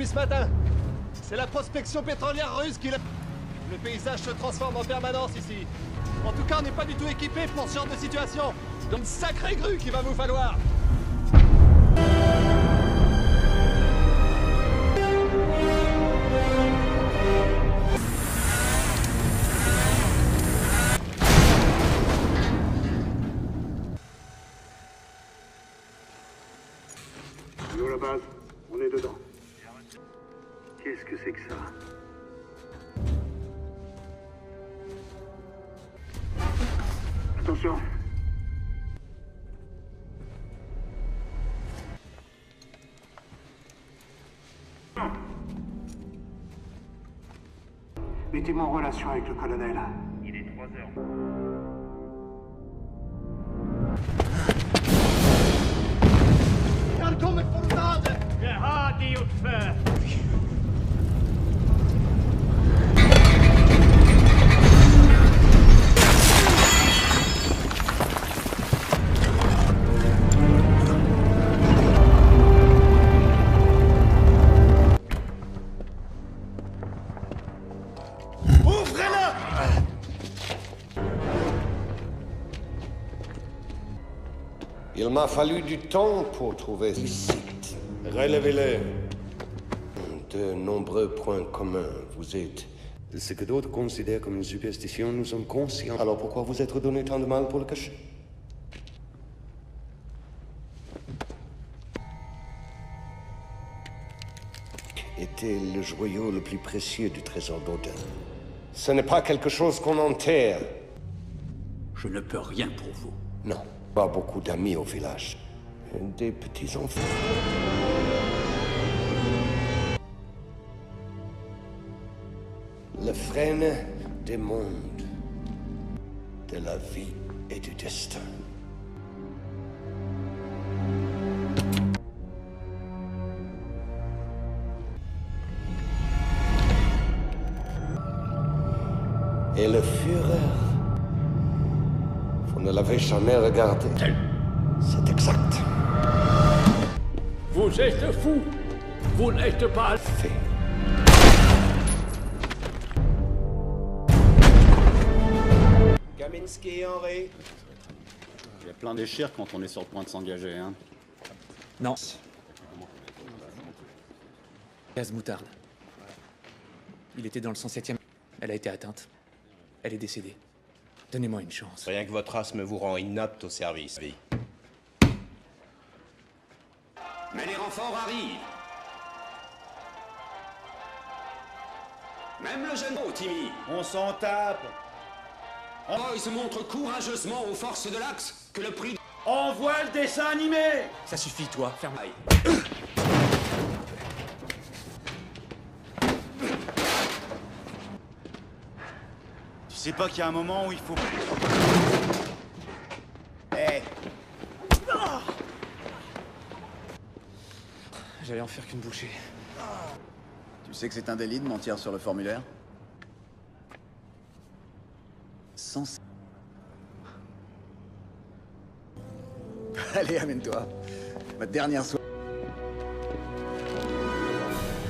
depuis ce matin. C'est la prospection pétrolière russe qui l'a... Le paysage se transforme en permanence ici. En tout cas, on n'est pas du tout équipé pour ce genre de situation. Donc, une sacrée grue qu'il va vous falloir. Nous, la base, on est dedans. Qu'est-ce que c'est que ça? Attention. Mettez-moi en relation avec le colonel. Il est 3 heures. Kan kommer fortfarande! Det har de gjort før. Ouvrez-le! Il m'a fallu du temps pour trouver ce site. Relevez-le. De nombreux points communs. Vous êtes... Ce que d'autres considèrent comme une superstition, nous sommes conscients. Alors pourquoi vous êtes donné tant de mal pour le cacher? Était le joyau le plus précieux du trésor d'Odin. Ce n'est pas quelque chose qu'on enterre. Je ne peux rien pour vous. Non, pas beaucoup d'amis au village. Des petits-enfants. Le frêne des mondes, de la vie et du destin. Et le Führer, vous ne l'avez jamais regardé. C'est exact. Vous êtes fou. Vous n'êtes pas... Fait. Kaminski, Henri. Il y a plein d'échires quand on est sur le point de s'engager, hein. Non. Gaz moutarde. Il était dans le 107e. Elle a été atteinte. Elle est décédée. Donnez-moi une chance. Rien que votre asthme vous rend inapte au service, vie. Mais les renforts arrivent. Même le jeune Timmy. On s'en tape. Oh, il se montre courageusement aux forces de l'Axe que le prix... Envoie le dessin animé. Ça suffit, toi. Ferme. Aïe. Tu sais pas qu'il y a un moment où il faut... J'allais en faire qu'une bouchée. Tu sais que c'est un délit de mentir sur le formulaire? Sans... Allez, amène-toi. Ma dernière soirée.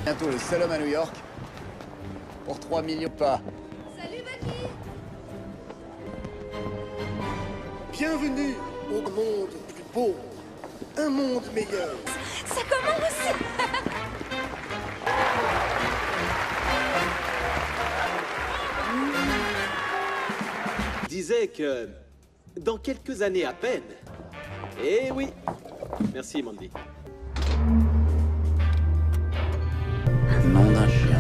Bientôt le seul homme à New York. Pour 3 millions de pas. Salut, Bucky! Bienvenue au monde plus beau, un monde meilleur. Ça commence! Disait que dans quelques années à peine. Eh oui. Merci, Mandy. Nom d'un chien.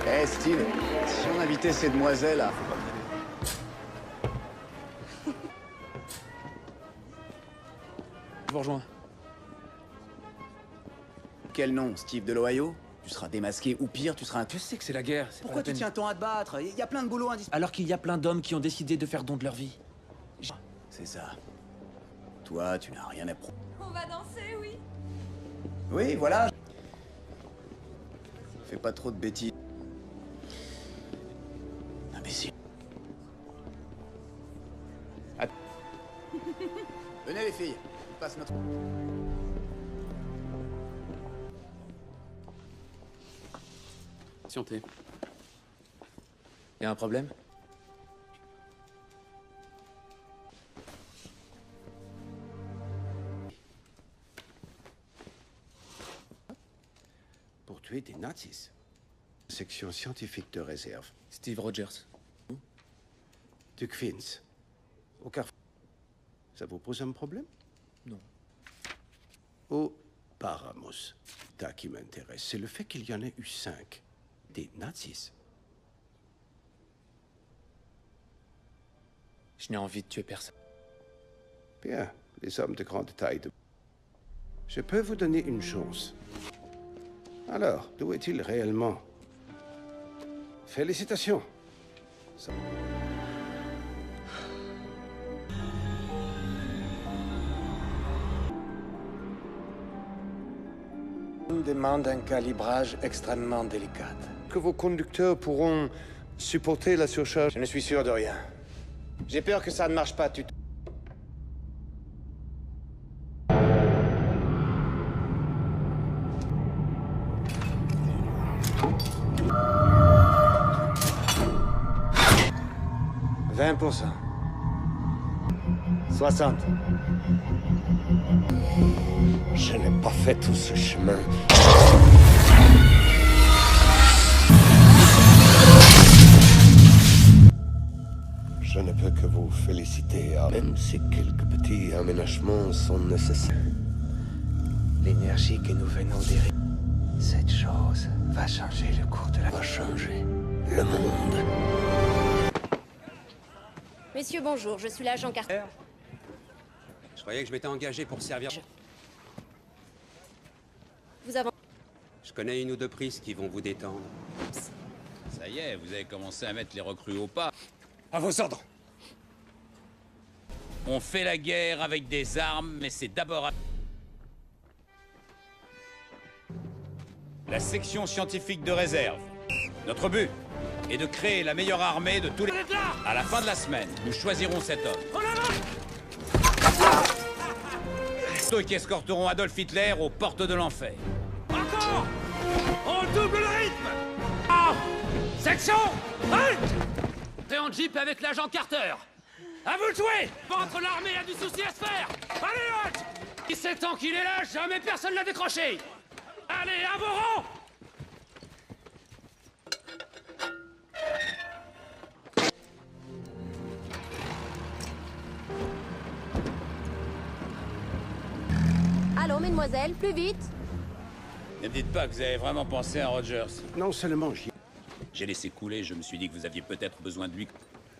Eh, Steve, si on invitait ces demoiselles à... Je vous rejoins. Quel nom, Steve de l'Ohio? Tu seras démasqué ou pire, tu seras un... Je sais que c'est la guerre. C'est Pourquoi pas la tu peine. tiens tant à te battre? Il y a plein de boulot indispensable. Alors qu'il y a plein d'hommes qui ont décidé de faire don de leur vie. C'est ça. Toi, tu n'as rien à prouver. On va danser, oui. Oui, voilà. Fais pas trop de bêtises. Imbécile. filles. Passe notre... Patientez. Y a un problème? Pour tuer des nazis. Section scientifique de réserve. Steve Rogers. Du Queens. Au Carrefour. Ça vous pose un problème? Non. Au Paramos. Tas qui m'intéresse, c'est le fait qu'il y en ait eu 5. Des nazis. Je n'ai envie de tuer personne. Bien, les hommes de grande taille. Je peux vous donner une chance. Alors, d'où est-il réellement? Félicitations. Ça... On demande un calibrage extrêmement délicat. Que vos conducteurs pourront supporter la surcharge? Je ne suis sûr de rien. J'ai peur que ça ne marche pas du tout. « 20%. 60. Je n'ai pas fait tout ce chemin. Je ne peux que vous féliciter, même si quelques petits aménagements sont nécessaires. L'énergie que nous venons d'ériger, cette chose va changer le cours de la... Va changer le monde. Messieurs, bonjour, je suis l'agent Carter. Je croyais que je m'étais engagé pour servir. Vous avez... Je connais une ou deux prises qui vont vous détendre. Ça y est, vous avez commencé à mettre les recrues au pas. À vos ordres. On fait la guerre avec des armes, mais c'est d'abord... La section scientifique de réserve. Notre but est de créer la meilleure armée de tous les... À la fin de la semaine, nous choisirons cet homme. Ceux qui escorteront Adolf Hitler aux portes de l'enfer. Encore! On double le rythme! Ah! Section! Halt! T'es en jeep avec l'agent Carter! À vous de jouer! Entre l'armée a du souci à se faire! Allez, halt! 17 ans qu'il est là, jamais personne l'a décroché! Allez, à vos rangs! Allô, mesdemoiselles, plus vite! Ne me dites pas que vous avez vraiment pensé à Rogers. Non seulement j'y... J'ai laissé couler, je me suis dit que vous aviez peut-être besoin de lui.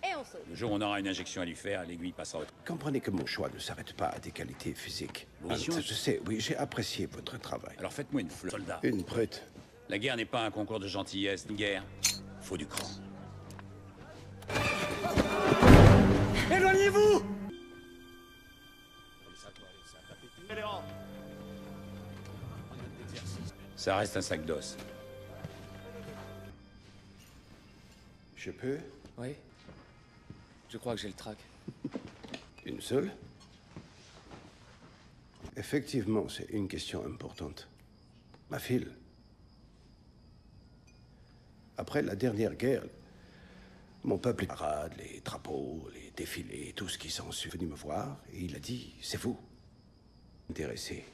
Et on saute. Le jour où on aura une injection à lui faire, l'aiguille passera au... Comprenez que mon choix ne s'arrête pas à des qualités physiques. Vos missions? Je sais, oui, j'ai apprécié votre travail. Alors faites-moi une fleur, soldat. Une brute. La guerre n'est pas un concours de gentillesse, une guerre. Faut du cran. Éloignez-vous! Ça reste un sac d'os. Je peux? Oui. Je crois que j'ai le trac. Une seule? Effectivement, c'est une question importante. Ma fille. Après la dernière guerre, mon peuple, les parades, les drapeaux, les défilés, tout ce qui s'ensuit, est venu me voir et il a dit, c'est vous. Intéressé.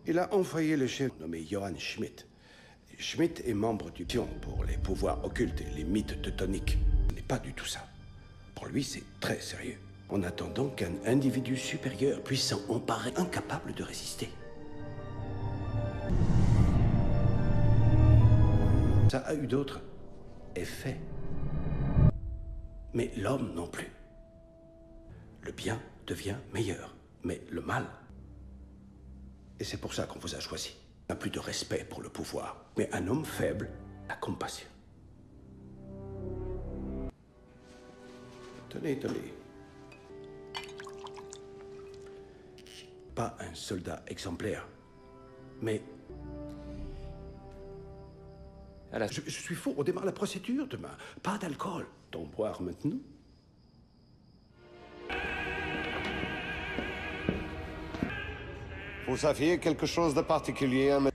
Il a envoyé le chef nommé Johann Schmidt. Schmidt est membre du pion pour les pouvoirs occultes et les mythes teutoniques. Ce n'est pas du tout ça. Pour lui, c'est très sérieux. En attendant qu'un individu supérieur puisse s'en emparer, incapable de résister. Ça a eu d'autres effets. Mais l'homme non plus. Le bien devient meilleur, mais le mal. Et c'est pour ça qu'on vous a choisi. On n'a plus de respect pour le pouvoir, mais un homme faible, la compassion. Tenez, tenez. Pas un soldat exemplaire, mais... Je suis fou, on démarre la procédure demain. Pas d'alcool. D'en boire maintenant? Vous aviez quelque chose de particulier à me...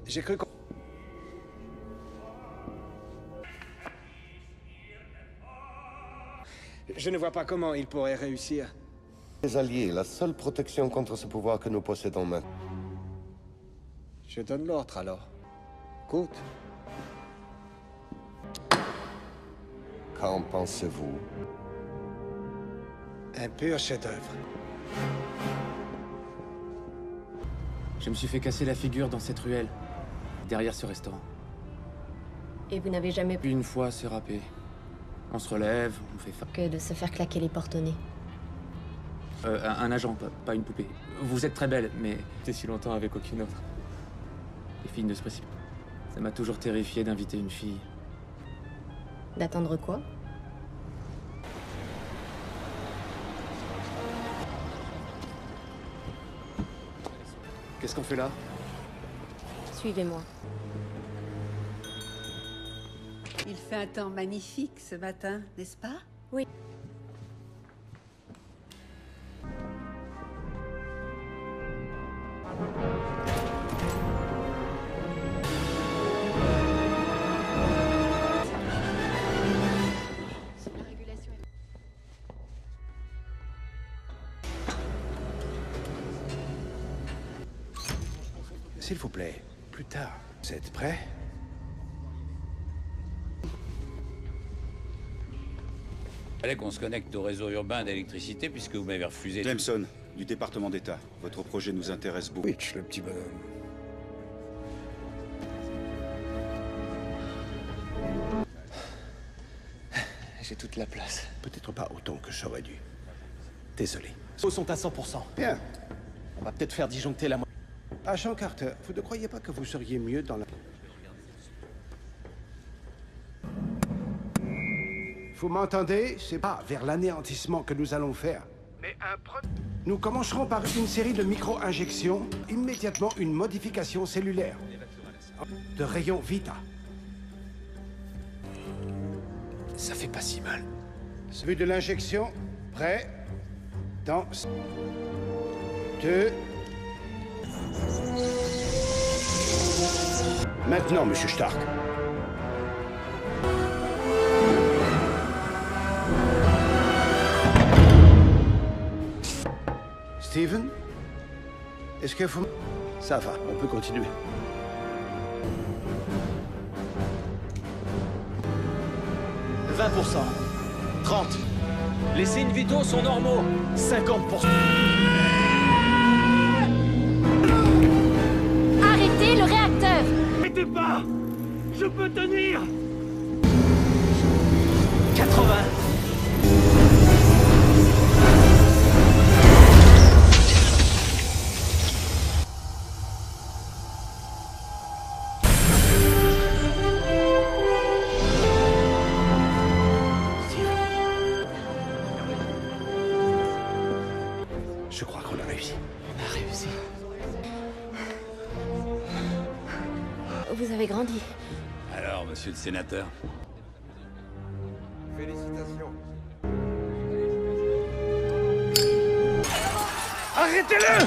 J'ai cru qu'on... Je ne vois pas comment il pourrait réussir. Les alliés, la seule protection contre ce pouvoir que nous possédons maintenant. Je donne l'ordre alors. Écoute. Qu'en pensez-vous? Un pur chef-d'œuvre. Je me suis fait casser la figure dans cette ruelle, derrière ce restaurant. Et vous n'avez jamais Puis une fois, c'est râpé. On se relève, on fait que de se faire claquer les portes au nez. un agent, pas une poupée. Vous êtes très belle, mais t'es si longtemps avec aucune autre. Les filles ne se précipitent. Ça m'a toujours terrifié d'inviter une fille. D'attendre quoi? Qu'est-ce qu'on fait là? Suivez-moi. Il fait un temps magnifique ce matin, n'est-ce pas? Oui. S'il vous plaît, plus tard. Vous êtes prêts? Fallait qu'on se connecte au réseau urbain d'électricité puisque vous m'avez refusé. Jameson, du département d'État. Votre projet nous intéresse beaucoup. Witch, le petit bonhomme. J'ai toute la place. Peut-être pas autant que j'aurais dû. Désolé. Ils sont à 100%. Bien. On va peut-être faire disjoncter la moitié. Agent Carter, vous ne croyez pas que vous seriez mieux dans la... Vous m'entendez? C'est pas vers l'anéantissement que nous allons faire. Mais nous commencerons par une série de micro-injections, immédiatement une modification cellulaire. De rayon Vita. Ça fait pas si mal. Celui de l'injection, prêt? Dans... 2... Maintenant, Monsieur Stark. Steven? Est-ce que vous... Ça va, on peut continuer. « 20%. 30. Les signes vitaux sont normaux. 50%. Arrêtez le réacteur! N'arrêtez pas! Je peux tenir! 80. Je crois qu'on a réussi. On a réussi. Vous avez grandi. Alors, monsieur le sénateur? Félicitations. Arrêtez-le!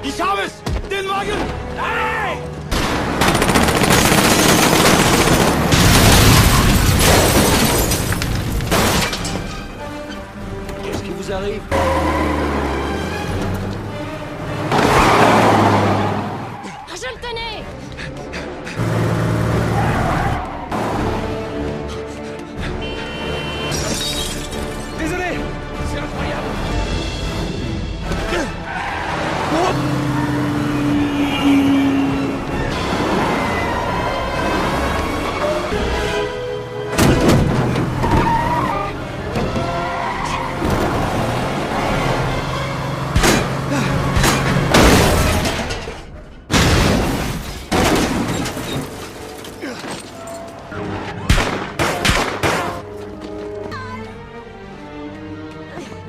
Ich habe es! Den Wagen! Allez! Qu'est-ce qui vous arrive? Je le tenais! Désolé! C'est incroyable!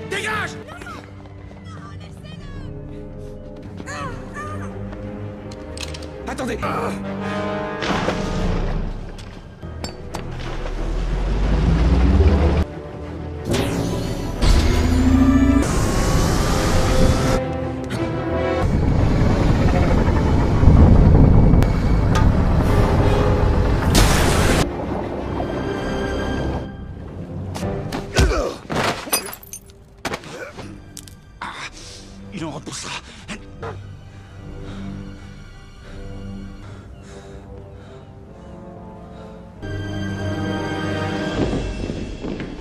Dégage! Attendez. Il en repoussera.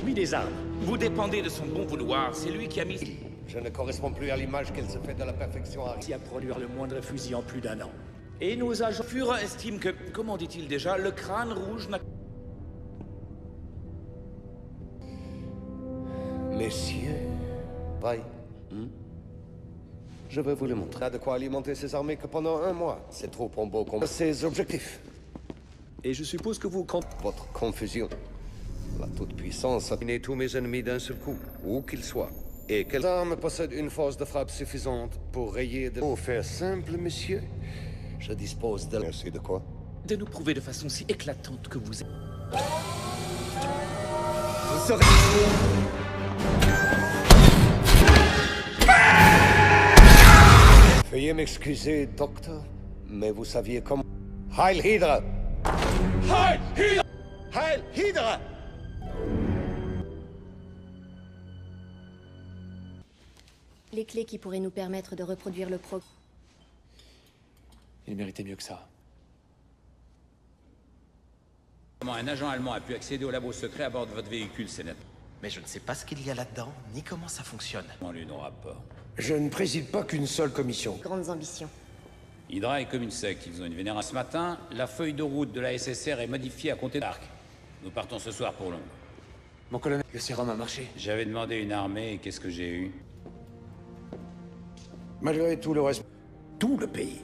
Mis des armes. Vous dépendez de son bon vouloir. C'est lui qui a mis... Je ne correspond plus à l'image qu'elle se fait de la perfection, Harry. à produire le moindre fusil en plus d'1 an. Et nos agents Führer estiment que, comment dit-il déjà, le crâne rouge n'a... Messieurs, bye. Je vais vous le montrer. A de quoi alimenter ces armées que pendant 1 mois. C'est trop pour beau combat. Ses objectifs. Et je suppose que vous... Votre confusion. La toute-puissance a miné tous mes ennemis d'un seul coup, où qu'ils soient. Et quelle arme possède une force de frappe suffisante pour rayer de... Pour faire simple, monsieur, je dispose de... Merci de quoi? De nous prouver de façon si éclatante que vous êtes... Vous serez... Veuillez m'excuser, docteur, mais vous saviez comment... Heil Hydra! Heil Hydra! Heil Hydra! Les clés qui pourraient nous permettre de reproduire le pro... Il méritait mieux que ça. Comment un agent allemand a pu accéder au labo secret à bord de votre véhicule, Sénateur? Mais je ne sais pas ce qu'il y a là-dedans, ni comment ça fonctionne. On lui nos rapports. Je ne préside pas qu'une seule commission. Grandes ambitions. Hydra est comme une secte, ils ont une vénération. Ce matin, la feuille de route de la SSR est modifiée à compter d'Arc. Nous partons ce soir pour Londres. Mon colonel, le sérum a marché. J'avais demandé une armée et qu'est-ce que j'ai eu? Malgré tout le reste, tout le pays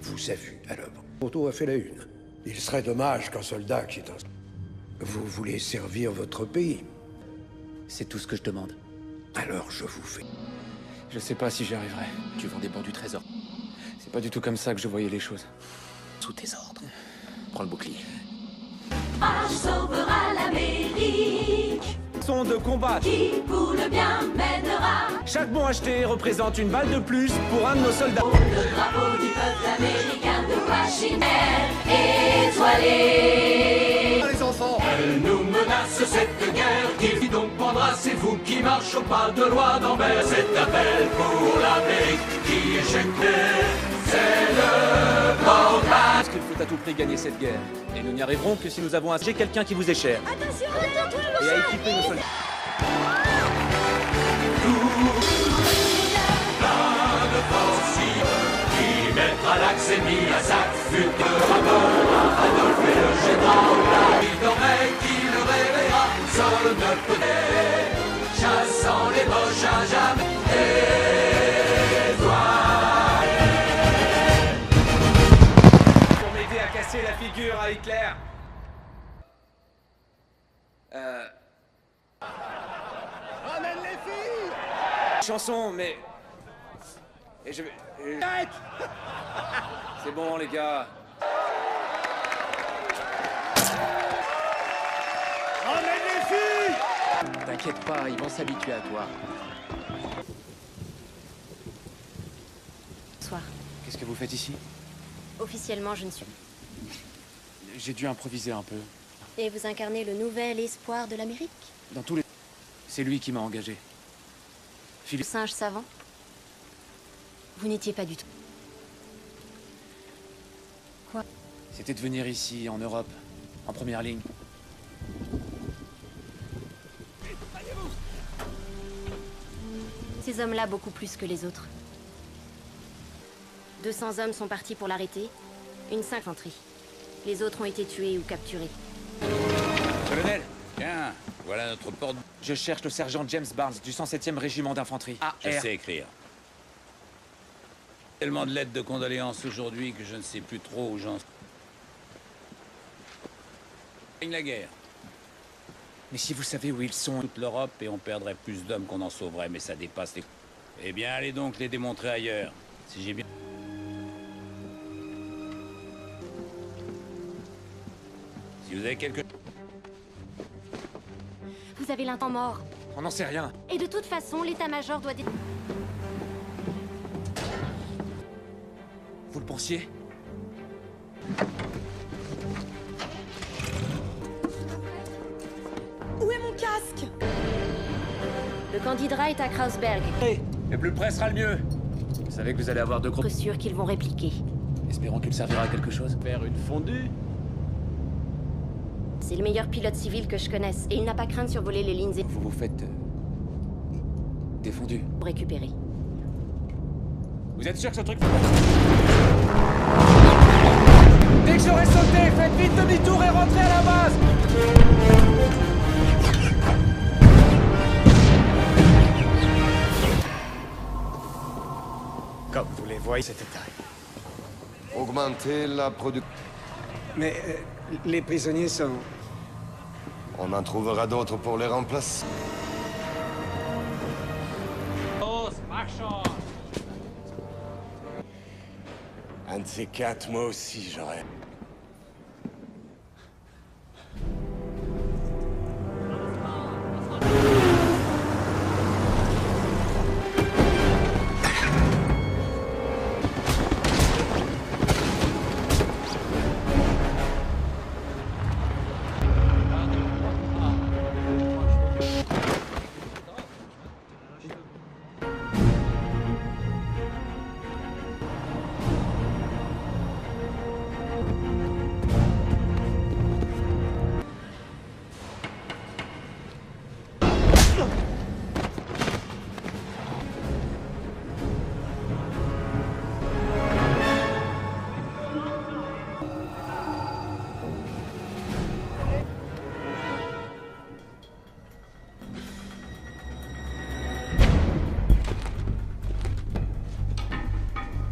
vous a vu à l'œuvre. Otto a fait la une. Il serait dommage qu'un soldat qui est un... Vous voulez servir votre pays. C'est tout ce que je demande. Alors je vous fais... Je sais pas si j'y arriverai. Tu vends des bons du trésor. C'est pas du tout comme ça que je voyais les choses. Sous tes ordres. Prends le bouclier. Sauvera l'Amérique. Son de combat. Qui pour le bien mènera. Chaque bon acheté représente une balle de plus pour un de nos soldats. Le drapeau du peuple américain de Washington étoilé. Les enfants! Elle nous menace cette guerre, qui donc prendra, c'est vous qui marche au pas de loi d'Ambert. Cet appel pour l'Amérique qui est jeté, c'est le portail. Parce qu'il faut à tout prix gagner cette guerre. Et nous n'y arriverons que si nous avons un... J'ai quelqu'un qui vous est cher. Attention, retourne-toi, Et à équiper nos soldats. Plein de forces qui mettra l'accès mis à sac, fut que rapport Adolphe et le général. Il dormait, qui le réveillera, seul ne peut être, chassant les moches à jamais. Pour m'aider à casser la figure à Hitler. Ramène les filles! Chanson, mais... Et je vais... C'est bon, les gars. Ramène les filles! T'inquiète pas, ils vont s'habituer à toi. Soir. Qu'est-ce que vous faites ici? Officiellement, je ne suis... J'ai dû improviser un peu. Et vous incarnez le nouvel espoir de l'Amérique? Dans tous les... C'est lui qui m'a engagé. Le singe savant? Vous n'étiez pas du tout. Quoi? C'était de venir ici, en Europe, en première ligne. Ces hommes-là, beaucoup plus que les autres. 200 hommes sont partis pour l'arrêter, une 5 infanterie. Les autres ont été tués ou capturés. Colonel, tiens, voilà notre porte... Je cherche le sergent James Barnes du 107e régiment d'infanterie. Je sais écrire. Tellement de lettres de condoléances aujourd'hui que je ne sais plus trop où j'en suis. La guerre. Mais si vous savez où ils sont... Toute l'Europe et on perdrait plus d'hommes qu'on en sauverait, mais ça dépasse les... Eh bien, allez donc les démontrer ailleurs. Si j'ai bien... Si vous avez quelque... Vous avez l'intent mort. On n'en sait rien. Et de toute façon, l'état-major doit... Vous le pensiez? Où est mon casque? Le candidat est à Kreuzberg. Et plus près sera le mieux. Vous savez que vous allez avoir de gros... Sûr qu'ils vont répliquer. Espérons qu'il servira à quelque chose. Faire une fondue? C'est le meilleur pilote civil que je connaisse, et il n'a pas craint de survoler les lignes et... Vous vous faites... défendu. Pour récupérer. Vous êtes sûr que ce truc... Dès que j'aurai sauté, faites vite demi-tour et rentrez à la base! Comme vous les voyez, c'était terrible. Augmenter la production. Mais les prisonniers sont... On en trouvera d'autres pour les remplacer. Un de ces quatre, moi aussi, j'aurais...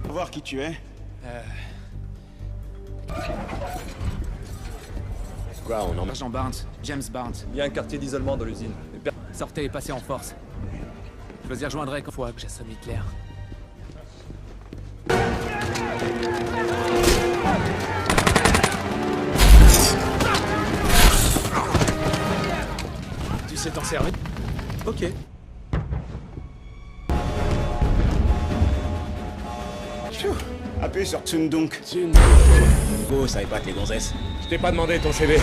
Voir qui tu es. Quoi, on en... Agent Barnes, James Barnes. Il y a un quartier d'isolement dans l'usine. Sortez et passez en force. Je vous y rejoindrai une fois que j'assomme Hitler. Tu sais t'en servir? Ok. Appuie sur Tsundunk. Go, ça épate les gonzesses. Je t'ai pas demandé ton CV.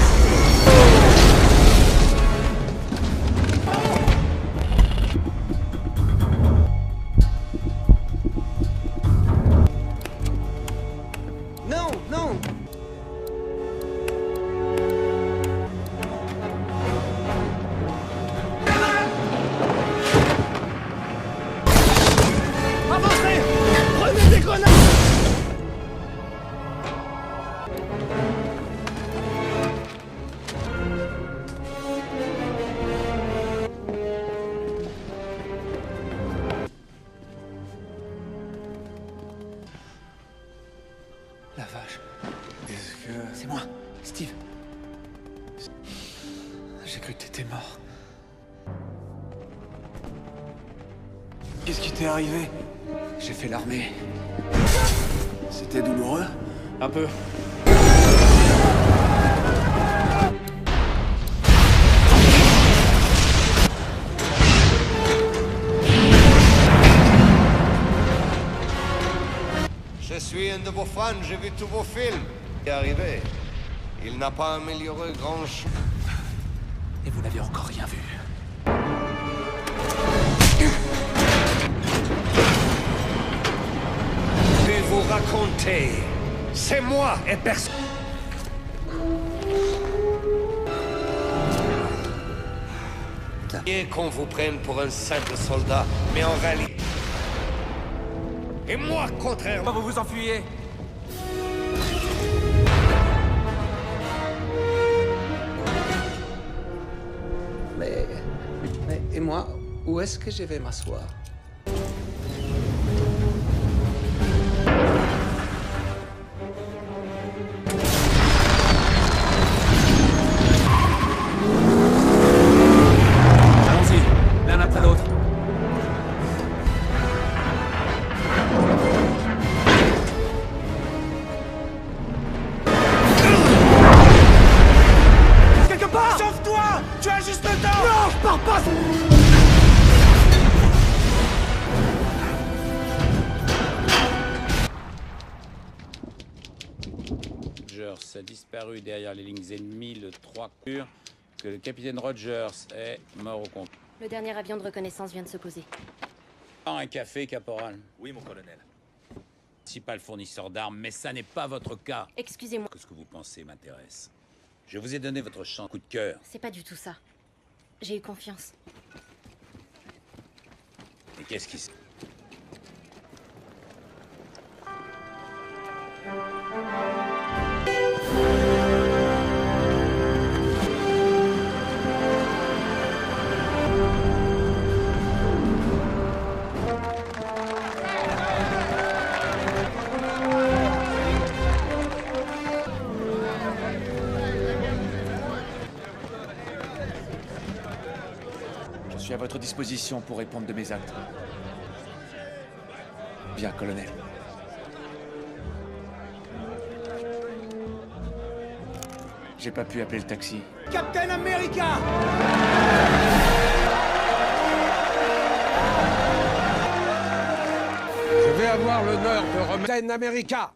Non, non. Avancez! Prenez des grenades! La vache. Qu'est-ce que... C'est moi, Steve. J'ai cru que t'étais mort. Qu'est-ce qui t'est arrivé? J'ai fait l'armée. C'était douloureux? Un peu. Je suis un de vos fans, j'ai vu tous vos films. Il est arrivé. Il n'a pas amélioré grand-chose. Et vous n'avez encore rien vu. Je vais vous raconter. C'est moi et personne. Et qu'on vous prenne pour un simple soldat, mais en réalité... Et moi, contrairement... Vous vous enfuyez. Mais et moi, où est-ce que je vais m'asseoir? Allons-y, l'un après l'autre. disparu derrière les lignes ennemies le 3 que le capitaine Rogers est mort au compte. Le dernier avion de reconnaissance vient de se poser. Un café, caporal. Oui, mon colonel. Principal fournisseur d'armes, mais ça n'est pas votre cas. Excusez-moi. Que ce que vous pensez m'intéresse. Je vous ai donné votre chance, coup de cœur. C'est pas du tout ça. J'ai eu confiance. Et qu'est-ce qui se... Je suis à votre disposition pour répondre de mes actes. Bien, colonel. J'ai pas pu appeler le taxi. Captain America! Je vais avoir l'honneur de remettre Captain America.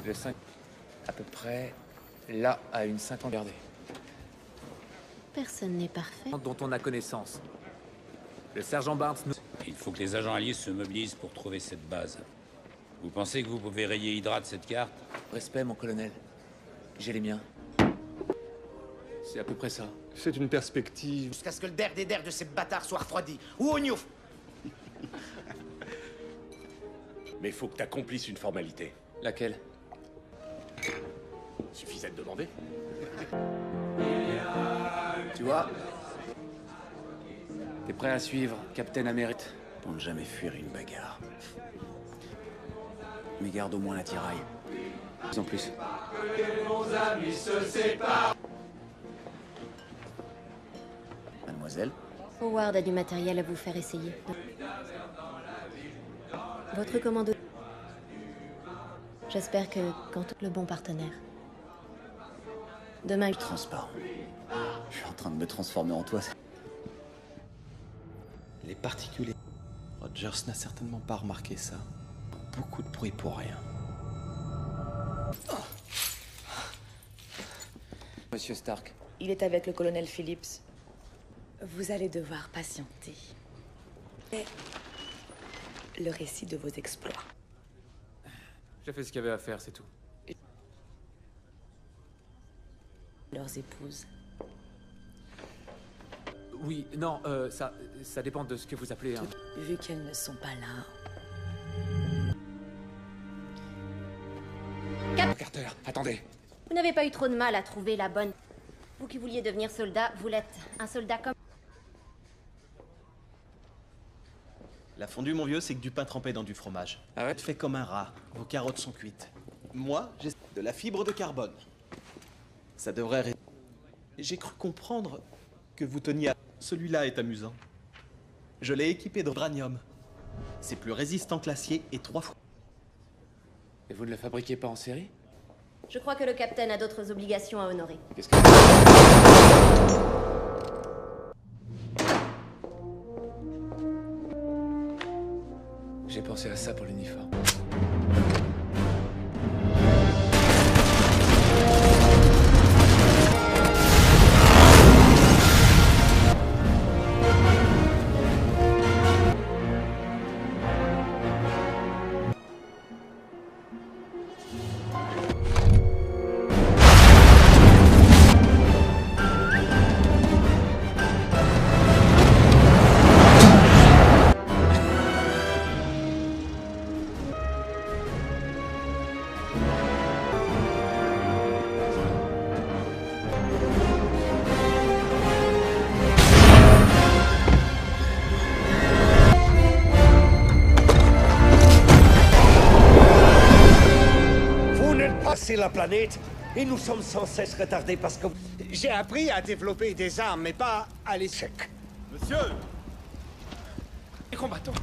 Le 5... à peu près... là, à une 50 gardée. Personne n'est parfait. Dont on a connaissance. Le sergent Barnes nous... Il faut que les agents alliés se mobilisent pour trouver cette base. Vous pensez que vous pouvez rayer Hydra de cette carte? Respect, mon colonel. J'ai les miens. C'est à peu près ça. C'est une perspective. Jusqu'à ce que le der des der de ces bâtards soit refroidi. Ou au gnouf. Mais faut que t'accomplisses une formalité. Laquelle? Suffisait de demander. Tu vois? T'es prêt à suivre Captain America? Pour ne jamais fuir une bagarre. Mais garde au moins la tiraille. En plus. Mademoiselle? Howard a du matériel à vous faire essayer. Votre commando. J'espère que quand tout le bon partenaire. Demain, Transparent. Je suis en train de me transformer en toi. Les particuliers. Rogers n'a certainement pas remarqué ça. Beaucoup de bruit pour rien. Monsieur Stark. Il est avec le colonel Phillips. Vous allez devoir patienter. Et le récit de vos exploits. J'ai fait ce qu'il y avait à faire, c'est tout. Leurs épouses. Oui, non, ça dépend de ce que vous appelez un... Vu qu'elles ne sont pas là. Carter, attendez. vous n'avez pas eu trop de mal à trouver la bonne. Vous qui vouliez devenir soldat, vous l'êtes. Un soldat comme... La fondue, mon vieux, c'est que du pain trempé dans du fromage. Ah ouais? Fait comme un rat. Vos carottes sont cuites. Moi, j'ai de la fibre de carbone. Ça devrait... J'ai cru comprendre que vous teniez à... Celui-là est amusant. Je l'ai équipé de vibranium. C'est plus résistant que l'acier et 3 fois... Et vous ne le fabriquez pas en série? Je crois que le capitaine a d'autres obligations à honorer. Qu'est-ce que... J'ai pensé à ça pour l'uniforme. C'est la planète et nous sommes sans cesse retardés parce que... J'ai appris à développer des armes, mais pas à l'échec. Monsieur! Les combattants.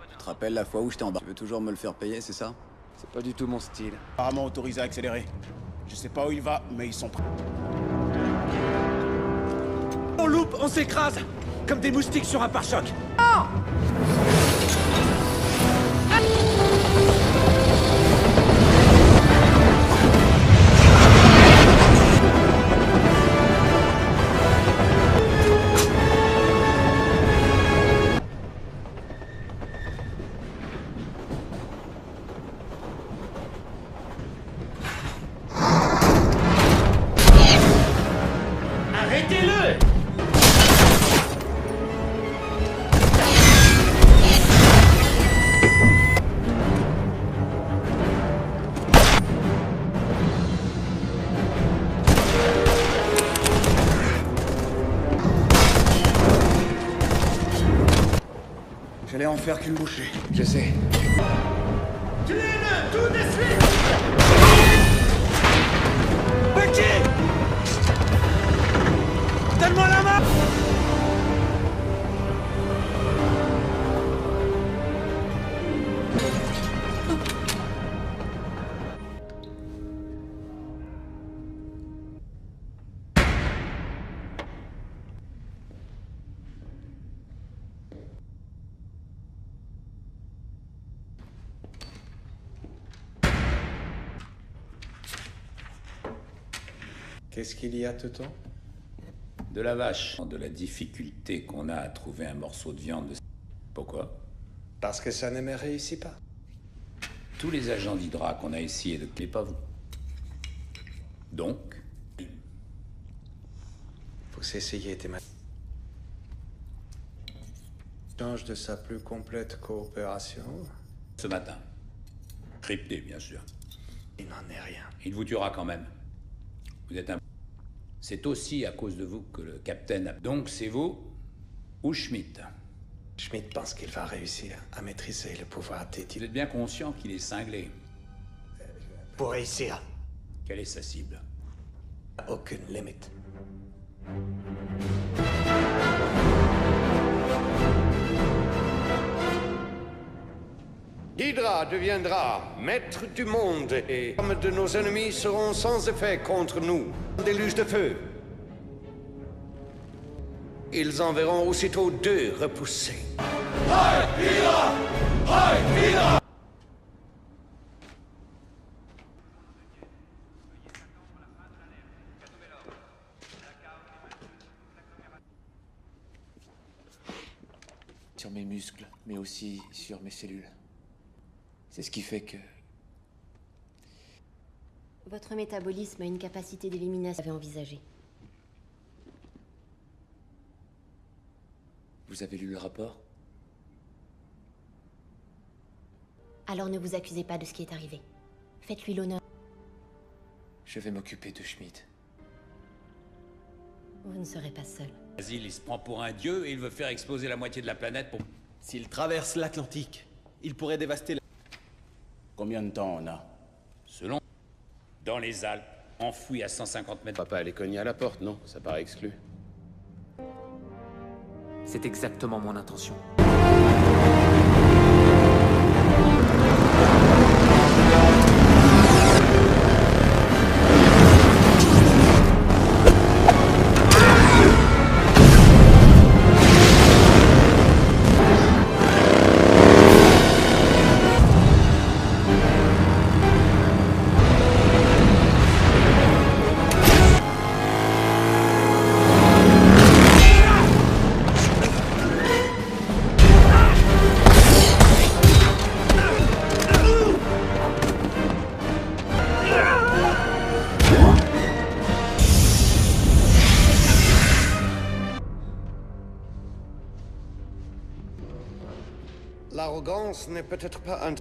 Tu te rappelles la fois où je t'ai embarqué? Tu veux toujours me le faire payer, c'est ça? C'est pas du tout mon style. Apparemment autorisé à accélérer. Je sais pas où il va, mais ils sont prêts. On loupe, on s'écrase comme des moustiques sur un pare-choc. Arrêtez-le! J'allais en faire qu'une bouchée. Je sais. Tuez-le tout de suite! Becky! Donne-moi la main! Qu'est-ce qu'il y a, Teuton? De la vache. De la difficulté qu'on a à trouver un morceau de viande de... Pourquoi? Parce que ça ne me réussit pas. Tous les agents d'Hydra qu'on a essayé de clé, pas vous. Donc? Vous essayez de change de sa plus complète coopération. Ce matin. Crypté, bien sûr. Il n'en est rien. Il vous tuera quand même. Vous êtes un... C'est aussi à cause de vous que le capitaine a... Donc c'est vous ou Schmidt? Schmidt pense qu'il va réussir à maîtriser le pouvoir des... Vous êtes bien conscient qu'il est cinglé. Pour réussir. Quelle est sa cible? Aucune limite. Hydra deviendra maître du monde et les armes de nos ennemis seront sans effet contre nous. Un déluge de feu. Ils enverront aussitôt 2 repoussés. Hi, Hydra! Hi, Hydra! Sur mes muscles, mais aussi sur mes cellules. C'est ce qui fait que... Votre métabolisme a une capacité d'élimination que vous avez envisagée. Vous avez lu le rapport? Alors ne vous accusez pas de ce qui est arrivé. Faites-lui l'honneur. Je vais m'occuper de Schmidt. Vous ne serez pas seul. Basile, il se prend pour un dieu et il veut faire exploser la moitié de la planète pour... S'il traverse l'Atlantique, il pourrait dévaster la... Combien de temps on a? Selon... Dans les Alpes, enfoui à 150 mètres... Papa, aller cogner à la porte, non? Ça paraît exclu. C'est exactement mon intention. L'arrogance n'est peut-être pas un...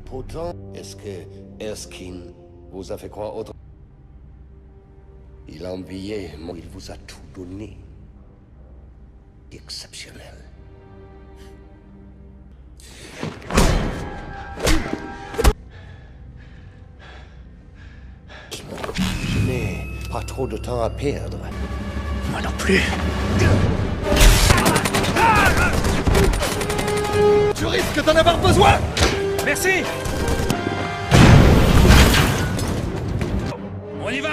Pourtant, est-ce que Erskine vous a fait croire autre... Il enviait, mais il vous a tout donné. Exceptionnel. Je n'ai pas trop de temps à perdre. Moi non plus. Tu risques d'en avoir besoin. Merci. On y va.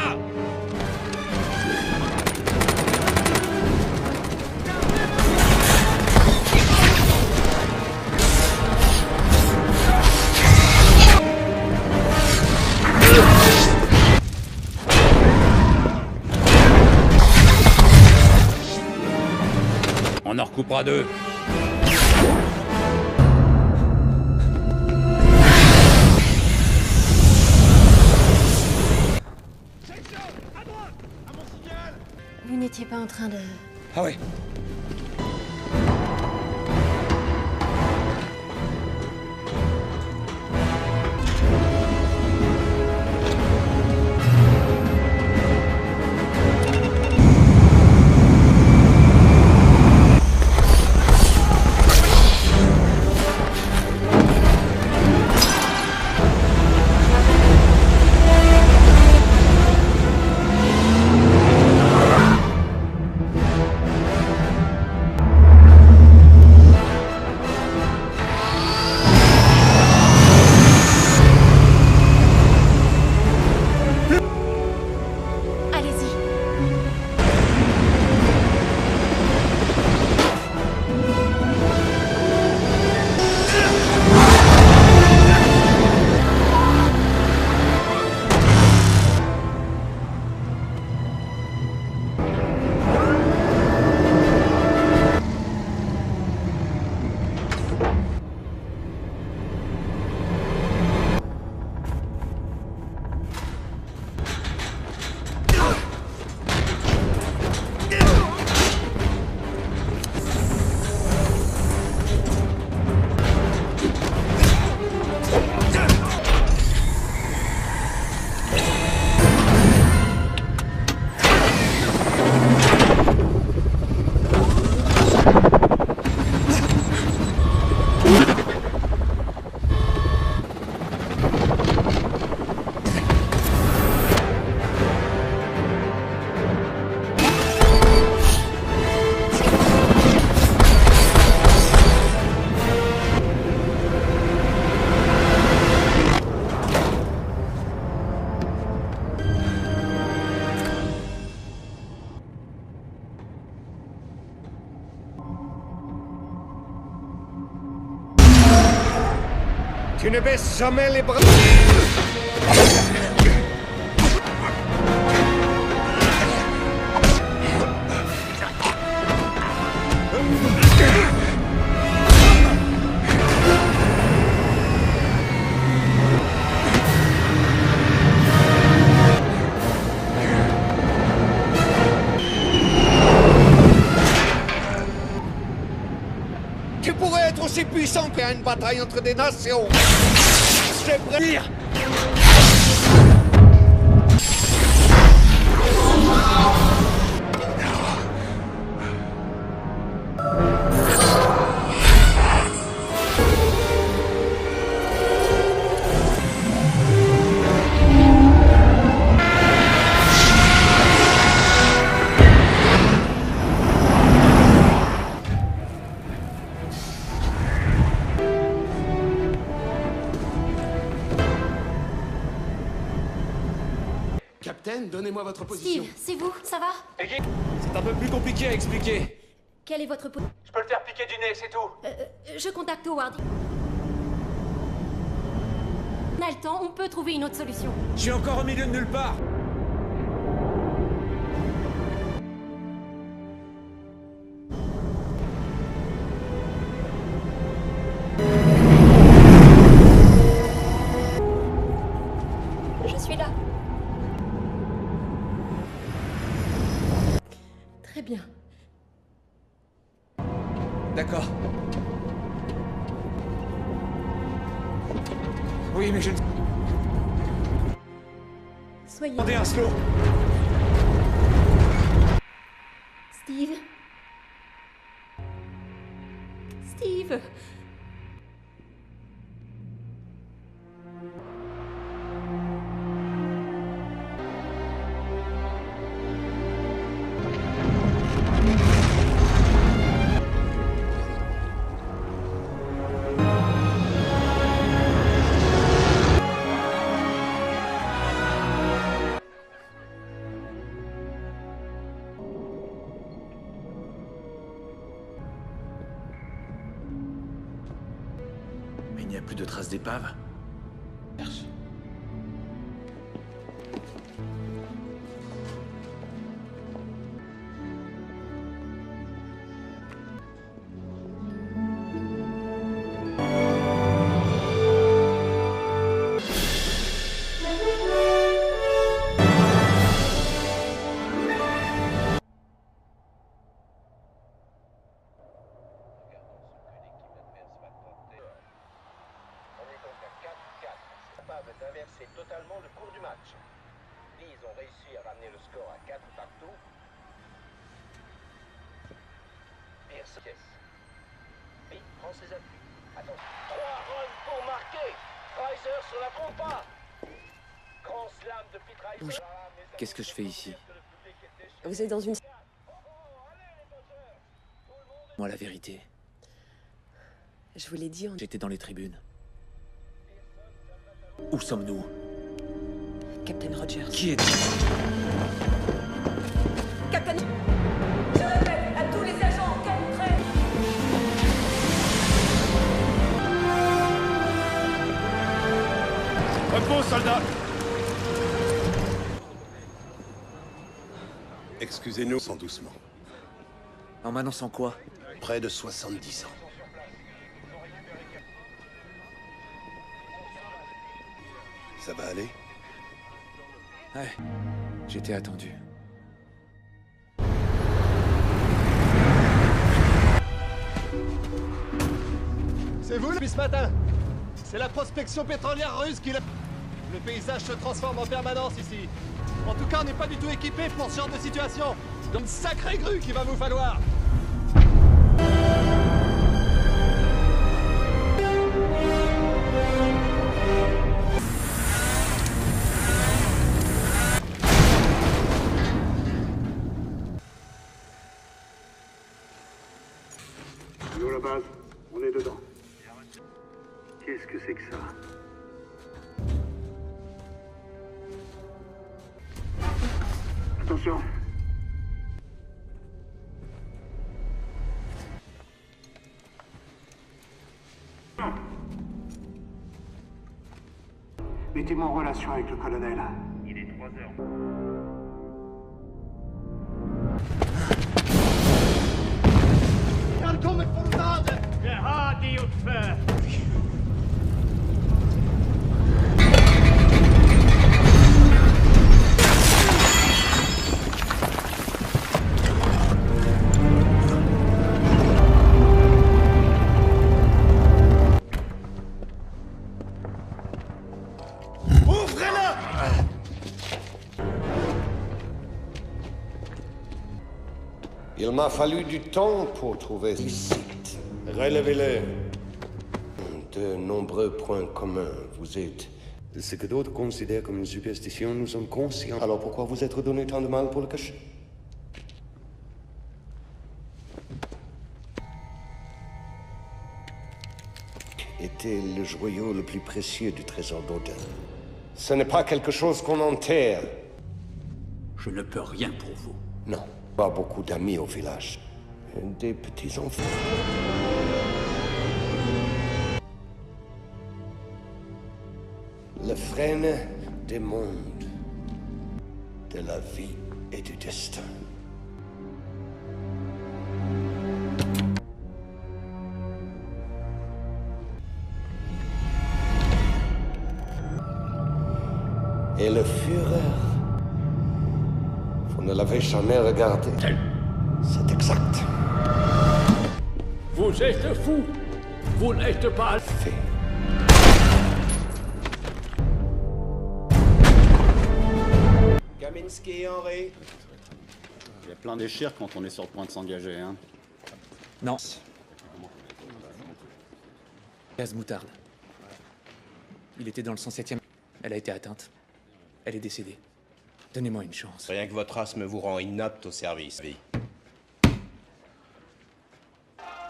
On en recoupera 2. Vous n'étiez pas en train de... Ah ouais. Tu ne baisses jamais les bras. Tu pourrais être aussi puissant qu'à une bataille entre des nations. C'est vrai. Capitaine, donnez-moi votre position. Steve, c'est vous, ça va? C'est un peu plus compliqué à expliquer. Quelle est votre position? Je peux le faire piquer du nez, c'est tout. Je contacte Howard. On a le temps, on peut trouver une autre solution. Je suis encore au milieu de nulle part. Je suis là. Très bien. D'accord. Oui, mais je ne... Soyez... Demandez un slow. Steve. Steve. n'y a plus de traces d'épave. D'inverser totalement le cours du match. Ils ont réussi à ramener le score à 4 partout. Pierce. Oui, prend ses appuis. Attends. 3 runs pour marquer. Reiser sur la trompe. Grand slam de Pete Reiser. Qu'est-ce que je fais ici? Vous êtes dans une... Moi, la vérité. Je vous l'ai dit, J'étais dans les tribunes. Où sommes-nous? Captain Rogers. Qui est... Captain... Je répète à tous les agents, prêt. Repos, soldats! Excusez-nous, sans doucement. En m'annonçant quoi? Près de 70 ans. Ça va aller? Ouais, j'étais attendu. C'est vous depuis ce matin? C'est la prospection pétrolière russe qui l'a... Le paysage se transforme en permanence ici. En tout cas, on n'est pas du tout équipé pour ce genre de situation. Donc, une sacrée grue qu'il va vous falloir. Nous, la base, on est dedans. Qu'est-ce que c'est que ça? Attention. Mettez-moi en relation avec le colonel. Il est 3 heures. Kan kommer fortfarande! Det har de gjort förr! Ouvrez-la! Il m'a fallu du temps pour trouver ce site. Relevez-le. De nombreux points communs. Vous êtes... Ce que d'autres considèrent comme une superstition, nous sommes conscients. Alors pourquoi vous êtes donné tant de mal pour le cacher? Était le joyau le plus précieux du trésor d'Odin. Ce n'est pas quelque chose qu'on enterre. Je ne peux rien pour vous. Non, pas beaucoup d'amis au village. Des petits-enfants. Le frêne des mondes, de la vie et du destin. Et le Führer, vous ne l'avez jamais regardé. C'est exact. Vous êtes fou. Vous n'êtes pas... Fait. Kaminski, Henri. Il y a plein d'échires quand on est sur le point de s'engager, hein. Non. Gaz moutarde. Il était dans le 107e. Elle a été atteinte. Elle est décédée. Donnez-moi une chance. Rien que votre asthme vous rend inapte au service, vie.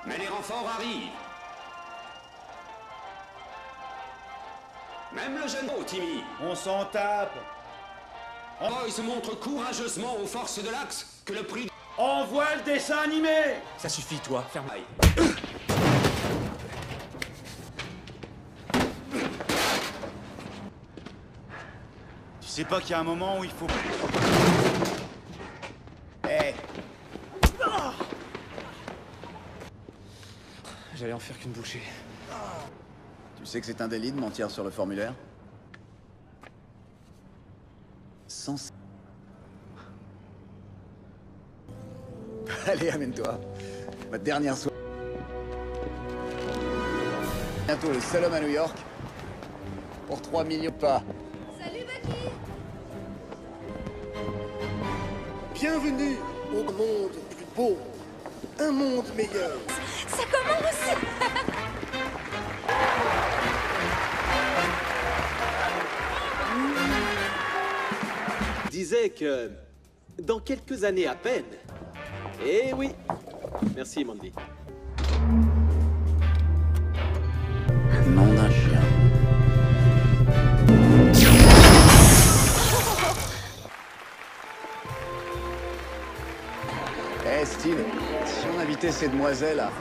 Mais les renforts arrivent. Même le jeune Timmy. On s'en tape. Oh, il se montre courageusement aux forces de l'Axe que le prix... Envoie le dessin animé. Ça suffit, toi. Ferme. sais pas qu'il y a un moment où il faut... Hé. J'allais en faire qu'une bouchée. Tu sais que c'est un délit de mentir sur le formulaire? Sans... Allez, amène-toi. Ma dernière soirée. Bientôt le seul homme à New York. Pour 3 millions de pas. Salut, Bucky! Bienvenue au monde plus beau. Un monde meilleur. Ça commence! Disait que dans quelques années à peine. Eh oui. Merci, Mandy. Nom d'un chien. Eh, Steve, si on invitait ces demoiselles à...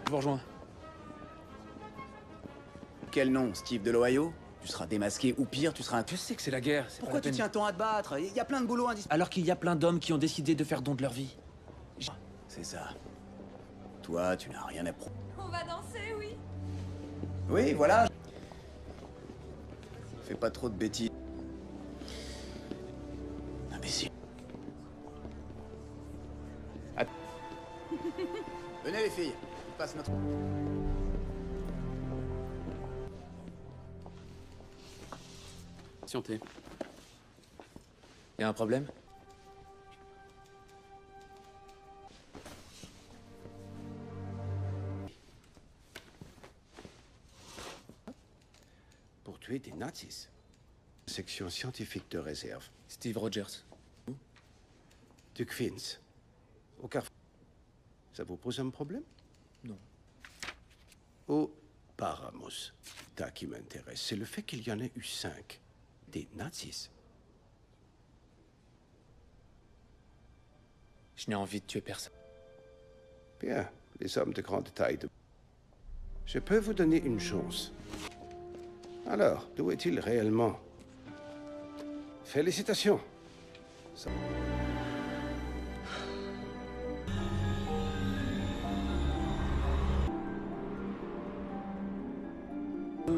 Je vous rejoins. Quel nom, Steve de l'Ohio? Tu seras démasqué ou pire, tu seras un... Je sais que c'est la guerre. Pourquoi tu tiens tant à te battre? Il y a plein de boulot indispensable. Alors qu'il y a plein d'hommes qui ont décidé de faire don de leur vie. C'est ça. Toi, tu n'as rien à prouver. On va danser, oui. Oui, voilà. Fais pas trop de bêtises. Imbécile. Venez les filles, on passe notre... Patientez. Y a un problème? Pour tuer des nazis. Section scientifique de réserve. Steve Rogers. Du Queens. Au Carrefour. Ça vous pose un problème? Non. Au Paramos. Tas qui m'intéresse, c'est le fait qu'il y en ait eu 5. Des nazis. Je n'ai envie de tuer personne. Bien, les hommes de grande taille. Je peux vous donner une chance. Alors, d'où est-il réellement? Félicitations. Ça...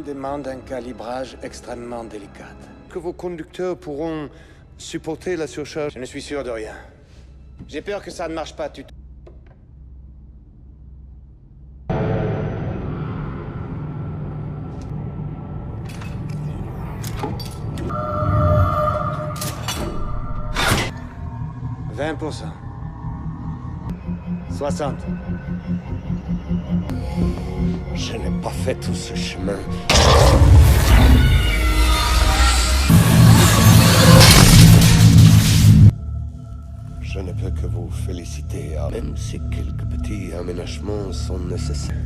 demande un calibrage extrêmement délicat. Que vos conducteurs pourront supporter la surcharge? Je ne suis sûr de rien. J'ai peur que ça ne marche pas du tout. « 20%. 60. Je n'ai pas fait tout ce chemin. Je ne peux que vous féliciter, même si quelques petits aménagements sont nécessaires.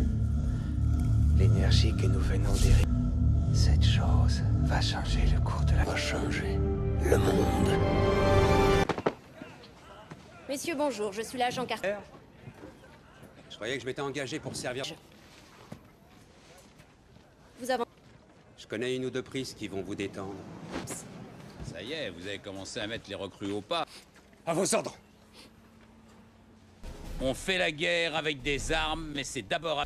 L'énergie que nous venons d'ériger, cette chose va changer le cours de la... Va changer le monde. Messieurs, bonjour, je suis l'agent Carter. Je croyais que je m'étais engagé pour servir. Vous avez... Je connais une ou deux prises qui vont vous détendre. Ça y est, vous avez commencé à mettre les recrues au pas. À vos ordres. On fait la guerre avec des armes, mais c'est d'abord...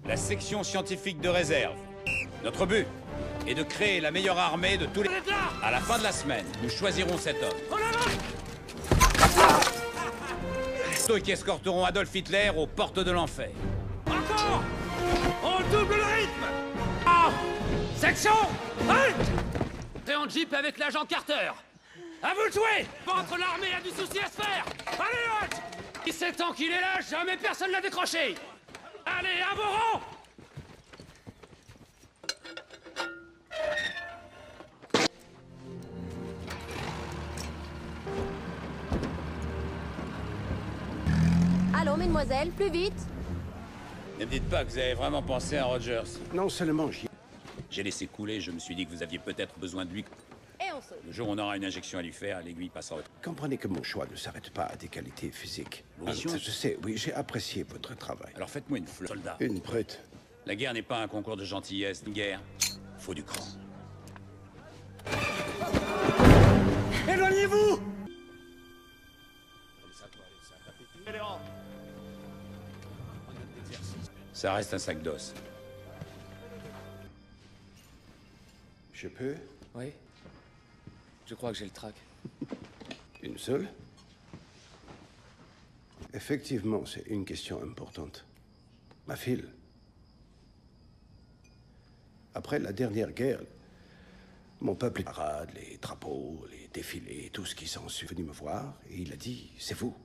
La section scientifique de réserve. Notre but est de créer la meilleure armée de tous les... À la fin de la semaine, nous choisirons cet homme. Ceux qui escorteront Adolf Hitler aux portes de l'enfer. Encore! On double le rythme! Oh! Section! Halt! T'es en jeep avec l'agent Carter! À vous de jouer! Contre l'armée a du souci à se faire! Allez, halt! 17 ans qu'il est là, jamais personne l'a décroché! Allez, à vos rangs! Allons, mesdemoiselles, plus vite! Ne me dites pas que vous avez vraiment pensé à Rogers. Non seulement j'y... J'ai laissé couler, je me suis dit que vous aviez peut-être besoin de lui. Et on morceau. Le jour où on aura une injection à lui faire, l'aiguille passera au... Comprenez que mon choix ne s'arrête pas à des qualités physiques. Mission. Je sais, oui, j'ai apprécié votre travail. Alors faites-moi une fleur, soldat. Une brute. La guerre n'est pas un concours de gentillesse, une guerre. Faut du cran. Éloignez-vous! Ça reste un sac d'os. Je peux? Oui. Je crois que j'ai le trac. Une seule? Effectivement, c'est une question importante. Ma fille. Après la dernière guerre, mon peuple, les parades, les drapeaux, les défilés, tout ce qui s'ensuit, est venu me voir et il a dit, c'est vous.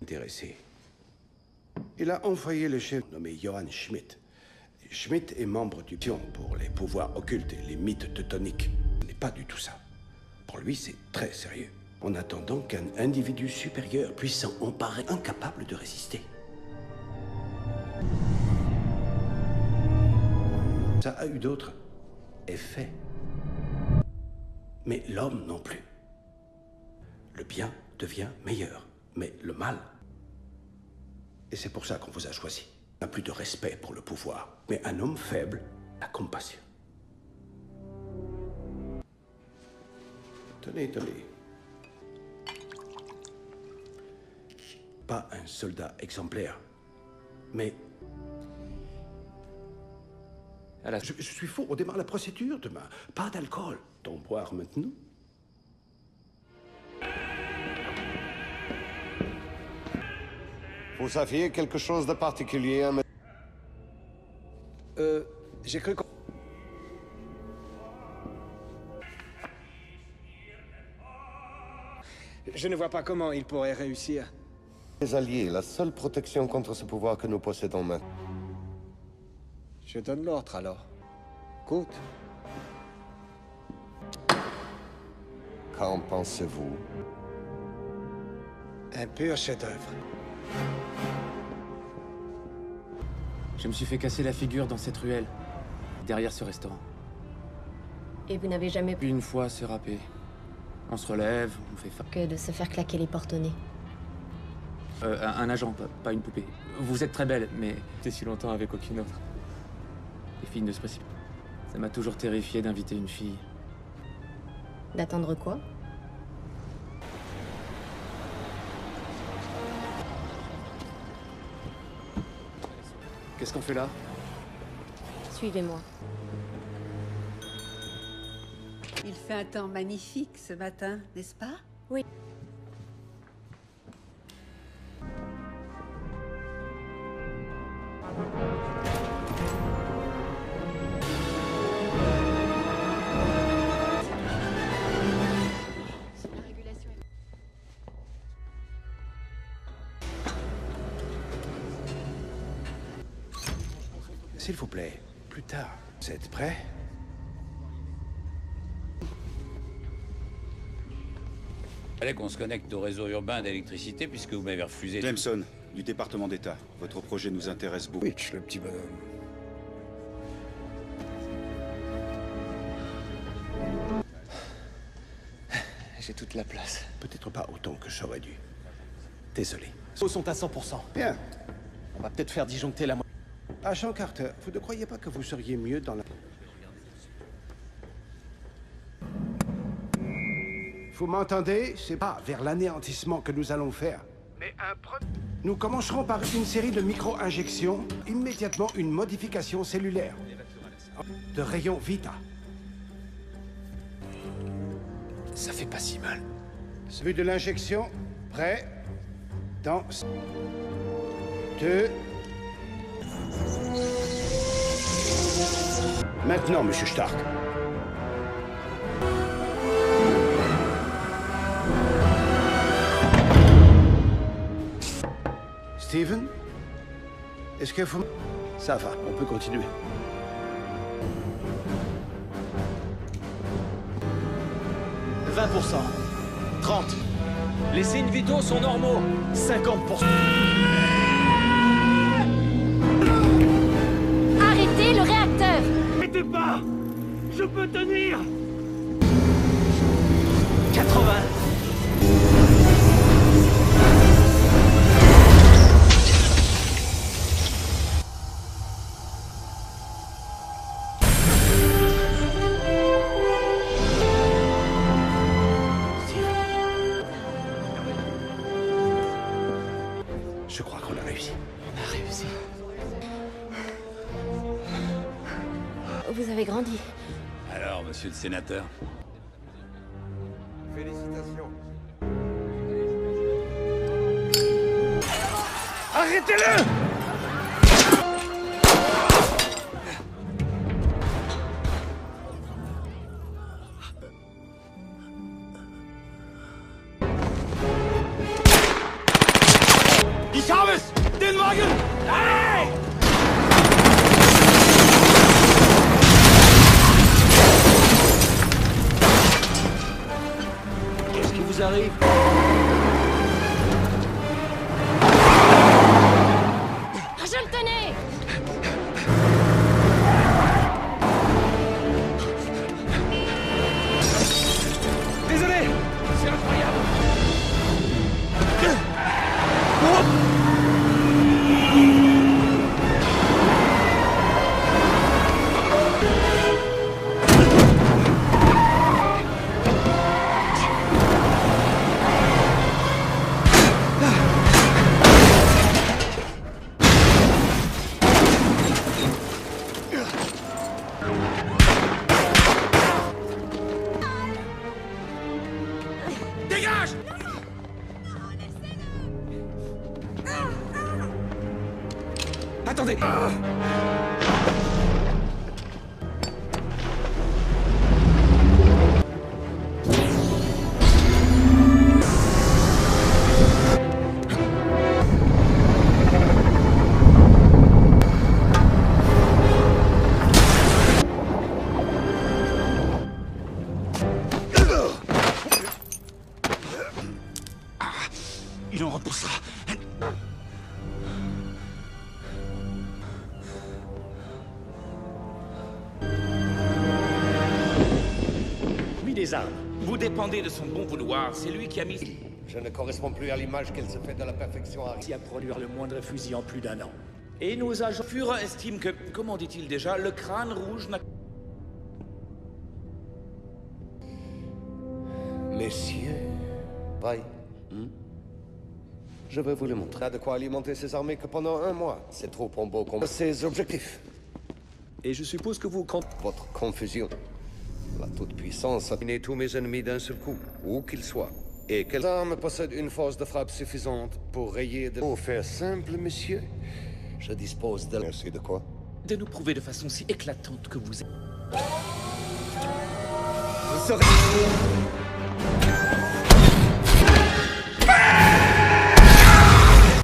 Intéressé. Il a envoyé le chef nommé Johann Schmidt. Schmidt est membre du pion pour les pouvoirs occultes et les mythes teutoniques. Ce n'est pas du tout ça. Pour lui, c'est très sérieux. En attendant qu'un individu supérieur, puissant, emparé, incapable de résister. Ça a eu d'autres effets. Mais l'homme non plus. Le bien devient meilleur, mais le mal. Et c'est pour ça qu'on vous a choisi. On n'a plus de respect pour le pouvoir, mais un homme faible, la compassion. Tenez, tenez. Pas un soldat exemplaire, mais... Je suis fou, on démarre la procédure demain. Pas d'alcool. D'en boire maintenant? Vous saviez quelque chose de particulier à me... J'ai cru qu'on... Je ne vois pas comment il pourrait réussir. Les alliés, la seule protection contre ce pouvoir que nous possédons maintenant. Je donne l'ordre alors. Écoute. Qu'en pensez-vous? Un pur chef-d'œuvre. Je me suis fait casser la figure dans cette ruelle, derrière ce restaurant. Et vous n'avez jamais Puis une fois, c'est râpé. On se relève, on fait que de se faire claquer les portes au nez. Un agent, pas une poupée. Vous êtes très belle, mais j'étais si longtemps avec aucune autre. Les filles ne se précipitent. Ça m'a toujours terrifié d'inviter une fille. D'attendre quoi? Qu'est-ce qu'on fait là? Suivez-moi. Il fait un temps magnifique ce matin, n'est-ce pas? Oui. S'il vous plaît, plus tard. Vous êtes prêts? Il fallait qu'on se connecte au réseau urbain d'électricité puisque vous m'avez refusé... Jameson, du département d'État. Votre projet nous intéresse beaucoup. Witch, le petit bonhomme. J'ai toute la place. Peut-être pas autant que j'aurais dû. Désolé. Les eaux sont à 100%. Bien. On va peut-être faire disjoncter la moitié. Agent Carter, vous ne croyez pas que vous seriez mieux dans la... Vous m'entendez? C'est pas vers l'anéantissement que nous allons faire. Mais nous commencerons par une série de micro-injections, immédiatement une modification cellulaire. De rayon Vita. Ça fait pas si mal. Celui de l'injection, prêt? Dans... 2... Maintenant, Monsieur Stark. Steven? Est-ce que vous... Ça va, on peut continuer. « 20%. 30. Les signes vitaux sont normaux. 50%. Arrêtez le réacteur! N'arrêtez pas! Je peux tenir! Vous avez grandi. Alors, monsieur le sénateur? Félicitations. Arrêtez-le! Ich habe es! Den Wagen! Allez! Qu'est-ce qui vous arrive? Je le tenais! Désolé! C'est incroyable! Dégage! Attendez! Il en repoussera. Mis des armes. Vous dépendez de son bon vouloir. C'est lui qui a mis... Je ne correspond plus à l'image qu'elle se fait de la perfection, Harry. à produire le moindre fusil en plus d'1 an. Et nos agents purs estiment que, comment dit-il déjà, le crâne rouge n'a... Messieurs, bye. Je vais vous le montrer. Pas de quoi alimenter ces armées que pendant 1 mois. C'est trop pour beau combat. Ses objectifs. Et je suppose que vous comptez... Votre confusion. La toute-puissance a dominé tous mes ennemis d'un seul coup, où qu'ils soient. Et quelle arme possède une force de frappe suffisante pour rayer de... Pour faire simple, monsieur, je dispose de... Merci de quoi? De nous prouver de façon si éclatante que vous êtes... Vous serez...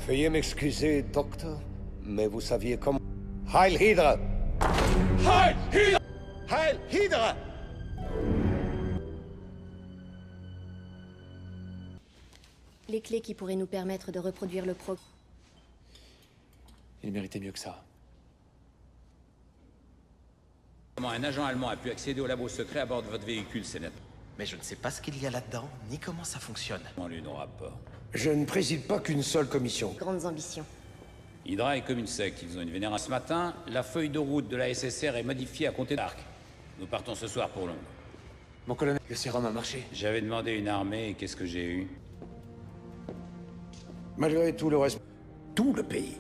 Veuillez m'excuser, docteur, mais vous saviez comment... Heil Hydra! Heil Hydra! Heil Hydra! Les clés qui pourraient nous permettre de reproduire le pro... Il méritait mieux que ça. Comment un agent allemand a pu accéder au labo secret à bord de votre véhicule, sénateur? Mais je ne sais pas ce qu'il y a là-dedans, ni comment ça fonctionne. On lui nos rapports. Je ne préside pas qu'une seule commission. Grandes ambitions. Hydra est comme une secte, ils ont une vénération. Ce matin, la feuille de route de la SSR est modifiée à compter d'Arc. Nous partons ce soir pour Londres. Mon colonel, le sérum a marché. J'avais demandé une armée et qu'est-ce que j'ai eu? Malgré tout le reste, tout le pays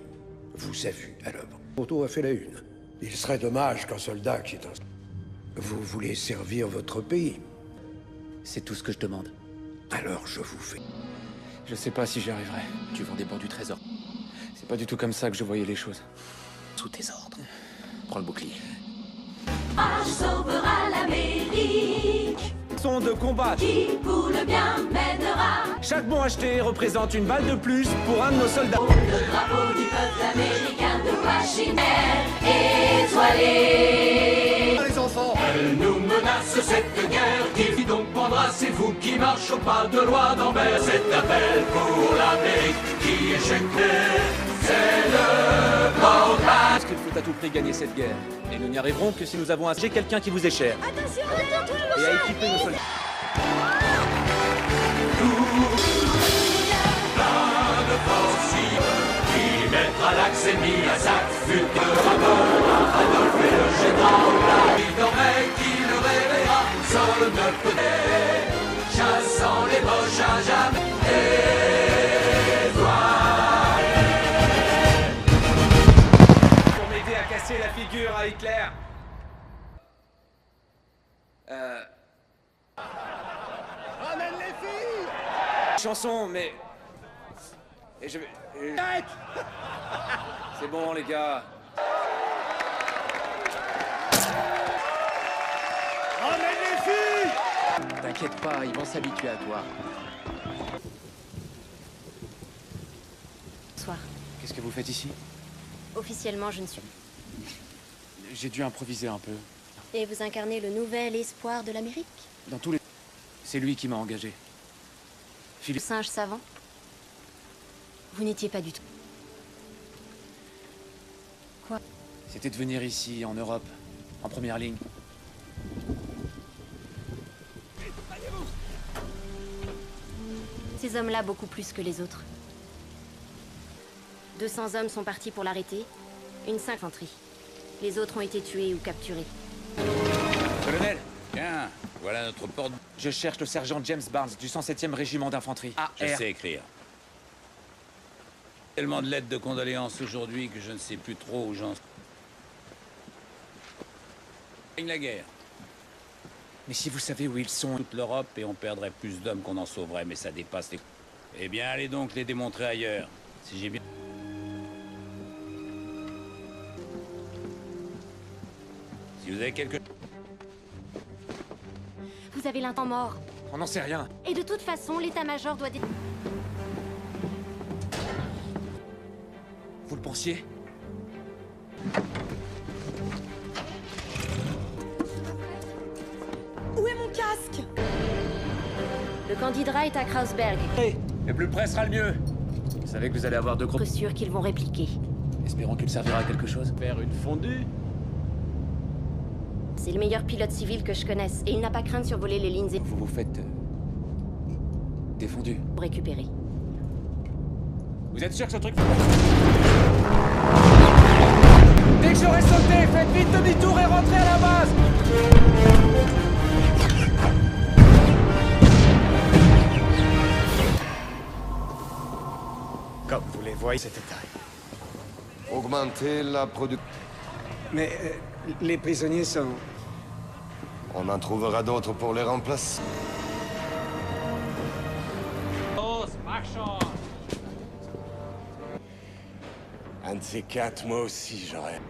vous a vu à l'œuvre. Porto a fait la une. Il serait dommage qu'un soldat qui est un... Vous voulez servir votre pays. C'est tout ce que je demande. Alors je vous fais... Je sais pas si j'y arriverai. Tu vends des bons du trésor. C'est pas du tout comme ça que je voyais les choses. Sous tes ordres. Prends le bouclier. Je sauvera l'Amérique. Son de combat. Qui pour le bien mènera. Chaque bon acheté représente une balle de plus pour un de nos soldats. Le drapeau du peuple américain de Washington étoilé. Les enfants! Elle nous menace cette guerre, qui donc prendra, c'est vous qui marche au pas de loi d'Ambert. Cet appel pour l'Amérique qui est jeté, c'est le portail. Parce qu'il faut à tout prix gagner cette guerre. Et nous n'y arriverons que si nous avons assez quelqu'un qui vous est cher. Attention, retourne-toi, Et à équiper nos soldats. Plein de possibles, qui mettra l'accès mis à sac, fut de rapport à Adolphe et le général. Il dormait, qui le réveillera, seul ne peut être, chassant les moches à jamais. Pour m'aider à casser la figure à Hitler. Ramène les filles! Chanson, mais... Et je vais... C'est bon, les gars. Ramène les filles! T'inquiète pas, ils vont s'habituer à toi. Bonsoir. Qu'est-ce que vous faites ici? Officiellement, je ne suis... J'ai dû improviser un peu. Et vous incarnez le nouvel espoir de l'Amérique? Dans tous les... C'est lui qui m'a engagé. Le singe savant? Vous n'étiez pas du tout. Quoi? C'était de venir ici, en Europe, en première ligne. Ces hommes-là, beaucoup plus que les autres. 200 hommes sont partis pour l'arrêter. Une 5 infanterie. Les autres ont été tués ou capturés. Colonel, tiens, voilà notre porte. Je cherche le sergent James Barnes du 107e régiment d'infanterie. Je sais écrire. Tellement de lettres de condoléances aujourd'hui que je ne sais plus trop où j'en suis. La guerre. Mais si vous savez où ils sont... Toute l'Europe et on perdrait plus d'hommes qu'on en sauverait, mais ça dépasse les... Eh bien, allez donc les démontrer ailleurs. Si j'ai bien... Si vous avez quelque... Vous avez l'intent mort. On n'en sait rien. Et de toute façon, l'état-major doit... Vous le pensiez? Où est mon casque? Le candidat est à Kreuzberg. Et plus près sera le mieux. Vous savez que vous allez avoir de gros... Sûr qu'ils vont répliquer. Espérons qu'il servira à quelque chose. Faire une fondue? C'est le meilleur pilote civil que je connaisse, et il n'a pas craint de survoler les lignes et... Vous vous faites... défendu. Pour récupérer. Vous êtes sûr que ce truc... Dès que j'aurai sauté, faites vite demi-tour et rentrez à la base! Comme vous les voyez, c'était terrible. Augmenter la production. Mais les prisonniers sont... On en trouvera d'autres pour les remplacer. Un de ces quatre, moi aussi, j'aurais...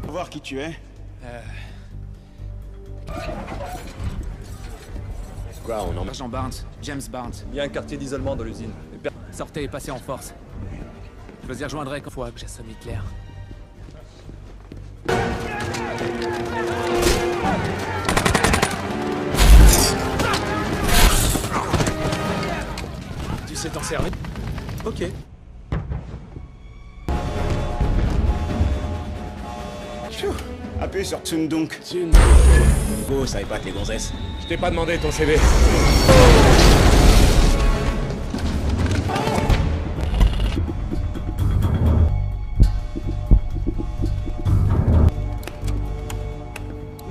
Voir qui tu es. Quoi, on en... Sergent Barnes, James Barnes. Il y a un quartier d'isolement de l'usine. Sortez et passez en force. Je vous y rejoindrai une fois que j'assomme Hitler. Tu sais t'en servir? Ok. Appuie sur Tsundunk. Go, ça épate les gonzesses. Je t'ai pas demandé ton CV.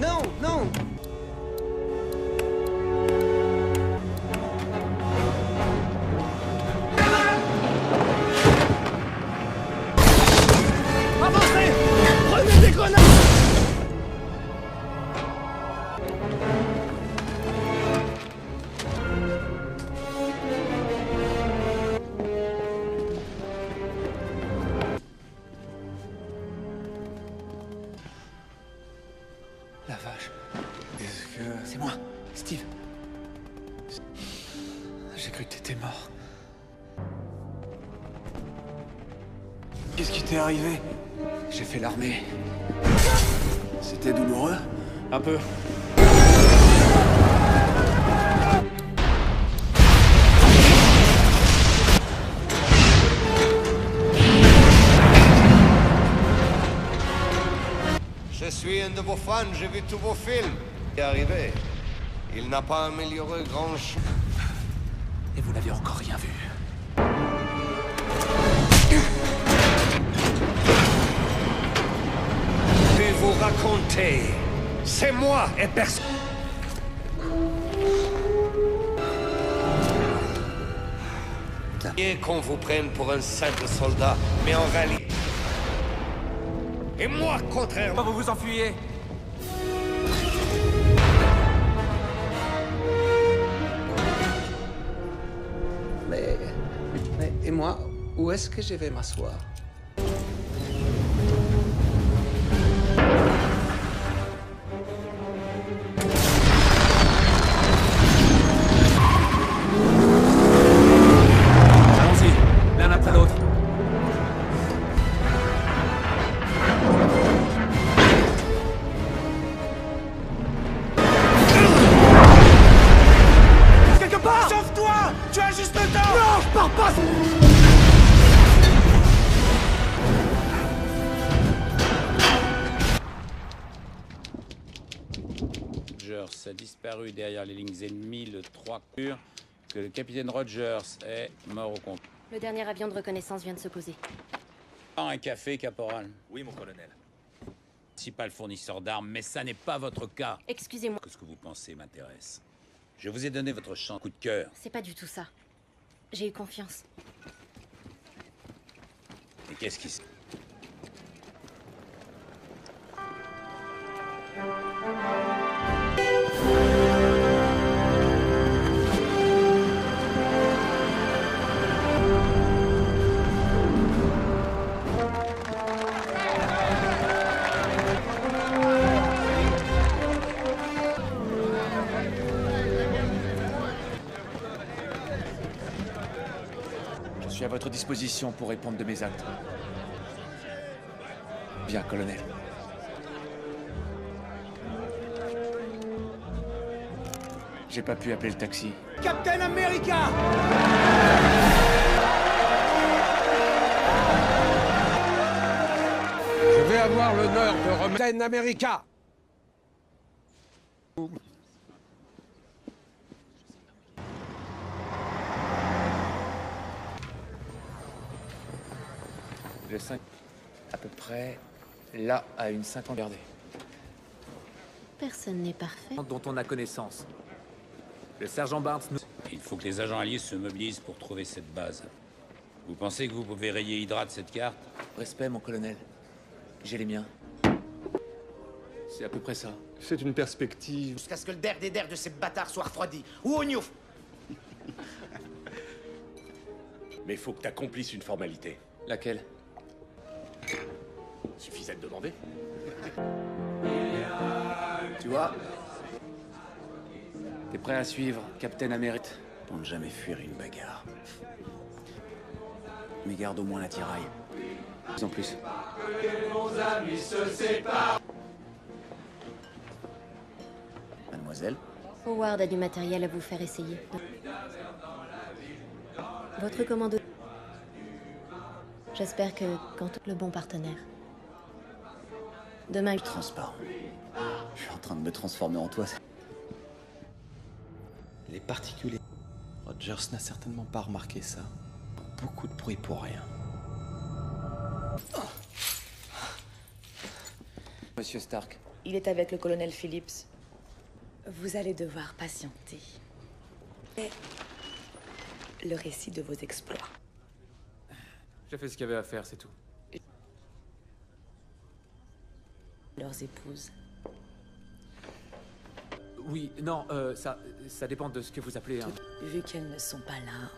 Non, non! Avancez! Prenez des grenades! La vache. C'est moi, Steve. J'ai cru que t'étais mort. Qu'est-ce qui t'est arrivé? J'ai fait l'armée. C'était douloureux? Un peu. Je suis un de vos fans, j'ai vu tous vos films. Il est arrivé. Il n'a pas amélioré grand-chose. Et vous n'avez encore rien vu. Je vais vous raconter. C'est moi et personne. Et qu'on vous prenne pour un simple soldat, mais en réalité... Et moi, contrairement... Vous vous enfuyez. Mais... Et moi, où est-ce que je vais m'asseoir? Allons-y, l'un après l'autre. Quelque part! Sauve-toi! Tu as juste le temps! Non, je pars pas! Rogers a disparu derrière les lignes ennemies le 3 sûr que le capitaine Rogers est mort au compte. Le dernier avion de reconnaissance vient de se poser. Un café, caporal. Oui, mon colonel. Principal fournisseur d'armes, mais ça n'est pas votre cas. Excusez-moi. Que ce que vous pensez m'intéresse. Je vous ai donné votre chance coup de cœur. C'est pas du tout ça. J'ai eu confiance. Et qu'est-ce qui se... Je suis à votre disposition pour répondre de mes actes. Bien, colonel. J'ai pas pu appeler le taxi. Captain America! Je vais avoir l'honneur de remettre Captain America. Le 5... à peu près... là, à une 50 gardée. Personne n'est parfait. Dont on a connaissance. Le sergent Barnes nous... Il faut que les agents alliés se mobilisent pour trouver cette base. Vous pensez que vous pouvez rayer Hydra de cette carte? Respect, mon colonel. J'ai les miens. C'est à peu près ça. C'est une perspective. Jusqu'à ce que le der des der de ces bâtards soit refroidi. Ou au gnouf! Mais faut que t'accomplisses une formalité. Laquelle? Suffisait de demander. Tu vois? T'es prêt à suivre Captain America? Pour ne jamais fuir une bagarre. Mais garde au moins l'attirail. En plus. Mademoiselle? Howard a du matériel à vous faire essayer. Votre commando. J'espère que quand tout le bon partenaire. Demain. Transparent. Je suis en train de me transformer en toi. Les particuliers. Rogers n'a certainement pas remarqué ça. Beaucoup de bruit pour rien. Monsieur Stark. Il est avec le colonel Phillips. Vous allez devoir patienter. Et le récit de vos exploits. J'ai fait ce qu'il y avait à faire, c'est tout. Leurs épouses. Oui, non, ça dépend de ce que vous appelez un... Vu qu'elles ne sont pas là.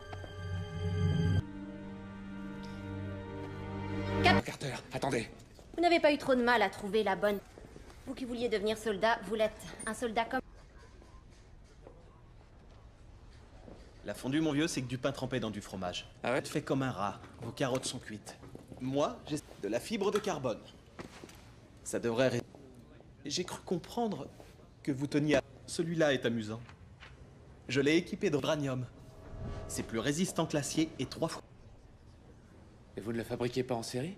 Carter, attendez. Vous n'avez pas eu trop de mal à trouver la bonne. Vous qui vouliez devenir soldat, vous l'êtes. Un soldat comme... La fondue, mon vieux, c'est que du pain trempé dans du fromage. Ah ouais? Fait comme un rat. Vos carottes sont cuites. Moi, j'ai de la fibre de carbone. Ça devrait... J'ai cru comprendre que vous teniez à... Celui-là est amusant. Je l'ai équipé de vibranium. C'est plus résistant que l'acier et 3 fois... Et vous ne le fabriquez pas en série?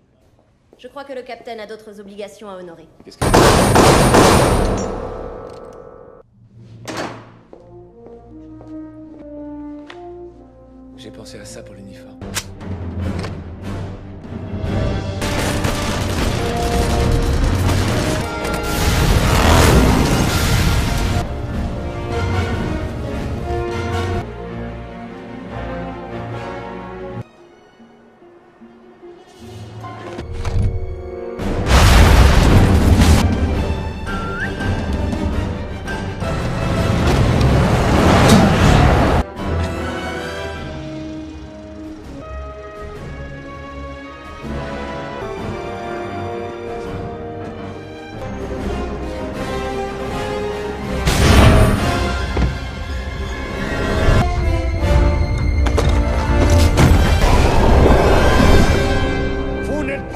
Je crois que le capitaine a d'autres obligations à honorer. Qu'est-ce que... J'ai pensé à ça pour l'uniforme.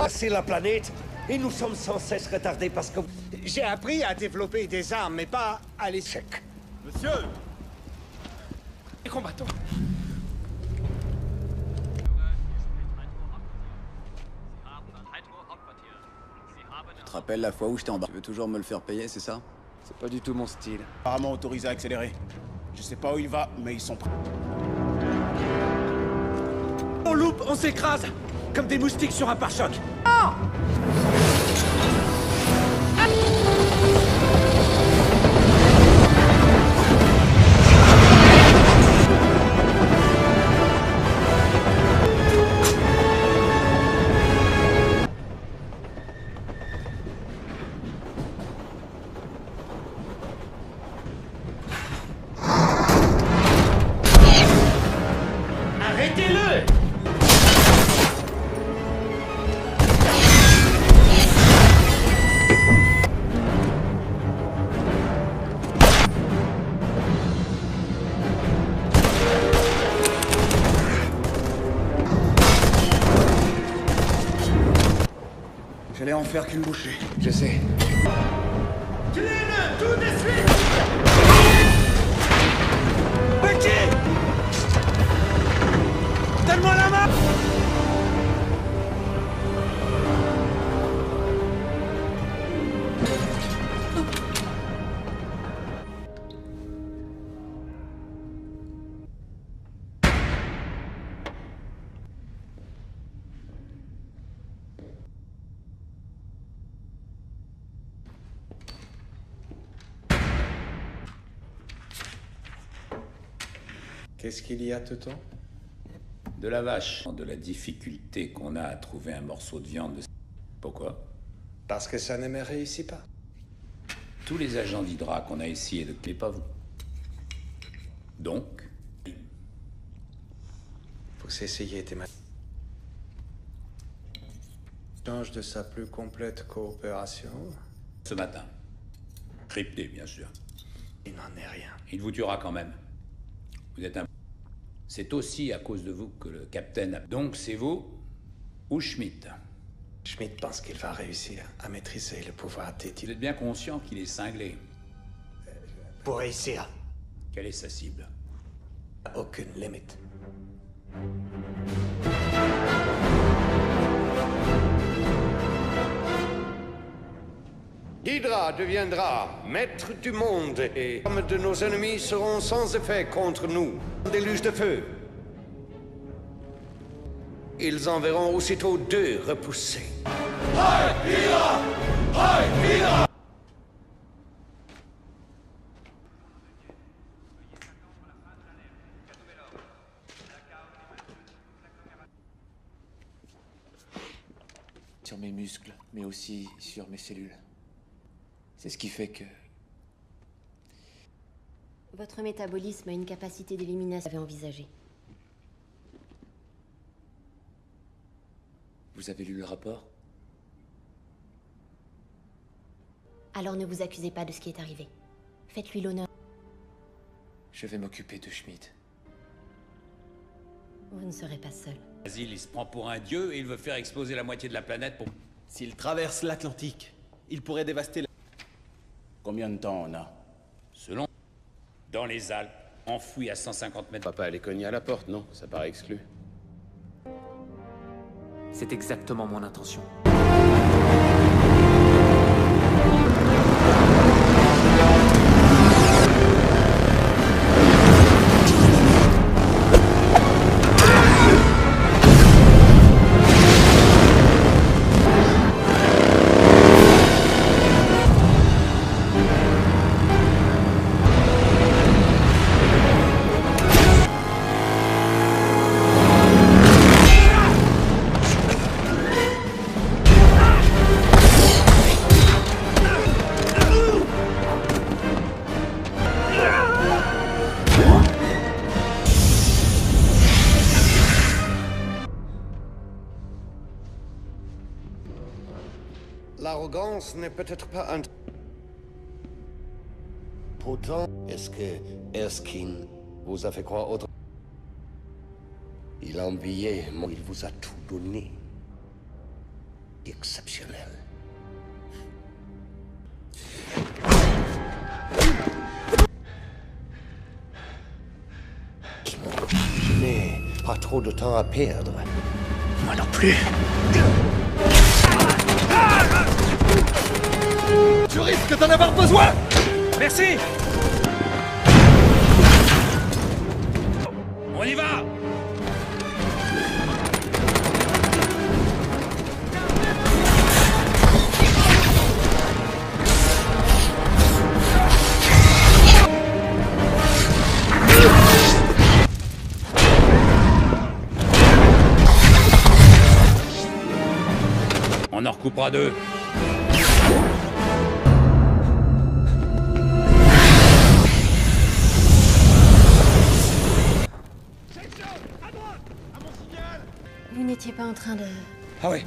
C'est la planète et nous sommes sans cesse retardés parce que... J'ai appris à développer des armes, mais pas à l'échec. Monsieur! Les combattants! Tu te rappelles la fois où je t'ai embarqué? Tu veux toujours me le faire payer, c'est ça? C'est pas du tout mon style. Apparemment autorisé à accélérer. Je sais pas où il va, mais ils sont prêts. On loupe, on s'écrase! Comme des moustiques sur un pare-choc. Arrêtez-le! J'allais en faire qu'une bouchée. Je sais. Tuez-le tout de suite! Becky! Donne-moi la main! Qu'est-ce qu'il y a, Teuton? De la vache. De la difficulté qu'on a à trouver un morceau de viande de... Pourquoi? Parce que ça ne me réussit pas. Tous les agents d'Hydra qu'on a essayé de clé, pas vous. Donc? Vous essayez de change de sa plus complète coopération. Ce matin. Crypté, bien sûr. Il n'en est rien. Il vous tuera quand même. Vous êtes un... C'est aussi à cause de vous que le capitaine a... Donc c'est vous ou Schmidt? Schmidt pense qu'il va réussir à maîtriser le pouvoir des... Vous êtes bien conscient qu'il est cinglé. Pour réussir. Quelle est sa cible? Aucune limite. Hydra deviendra maître du monde et les armes de nos ennemis seront sans effet contre nous. Déluge de feu. Ils enverront aussitôt 2 repoussés. Hey, Hydra! Hey, Hydra! Sur mes muscles, mais aussi sur mes cellules. C'est ce qui fait que... Votre métabolisme a une capacité d'élimination que vous avez envisagée. Vous avez lu le rapport? Alors ne vous accusez pas de ce qui est arrivé. Faites-lui l'honneur. Je vais m'occuper de Schmidt. Vous ne serez pas seul. Basile, il se prend pour un dieu et il veut faire exploser la moitié de la planète pour... S'il traverse l'Atlantique, il pourrait dévaster la... Combien de temps on a? Selon... Dans les Alpes, enfoui à 150 mètres... Papa, elle est cognée à la porte, non? Ça paraît exclu. C'est exactement mon intention. L'arrogance n'est peut-être pas un... Pourtant, est-ce que Erskine vous a fait croire autre... Il a envié, mais il vous a tout donné. Exceptionnel. Je n'ai pas trop de temps à perdre. Moi non plus. Tu risques d'en avoir besoin! Merci! On y va! On en recoupera deux. Vous n'étiez pas en train de... Ah ouais.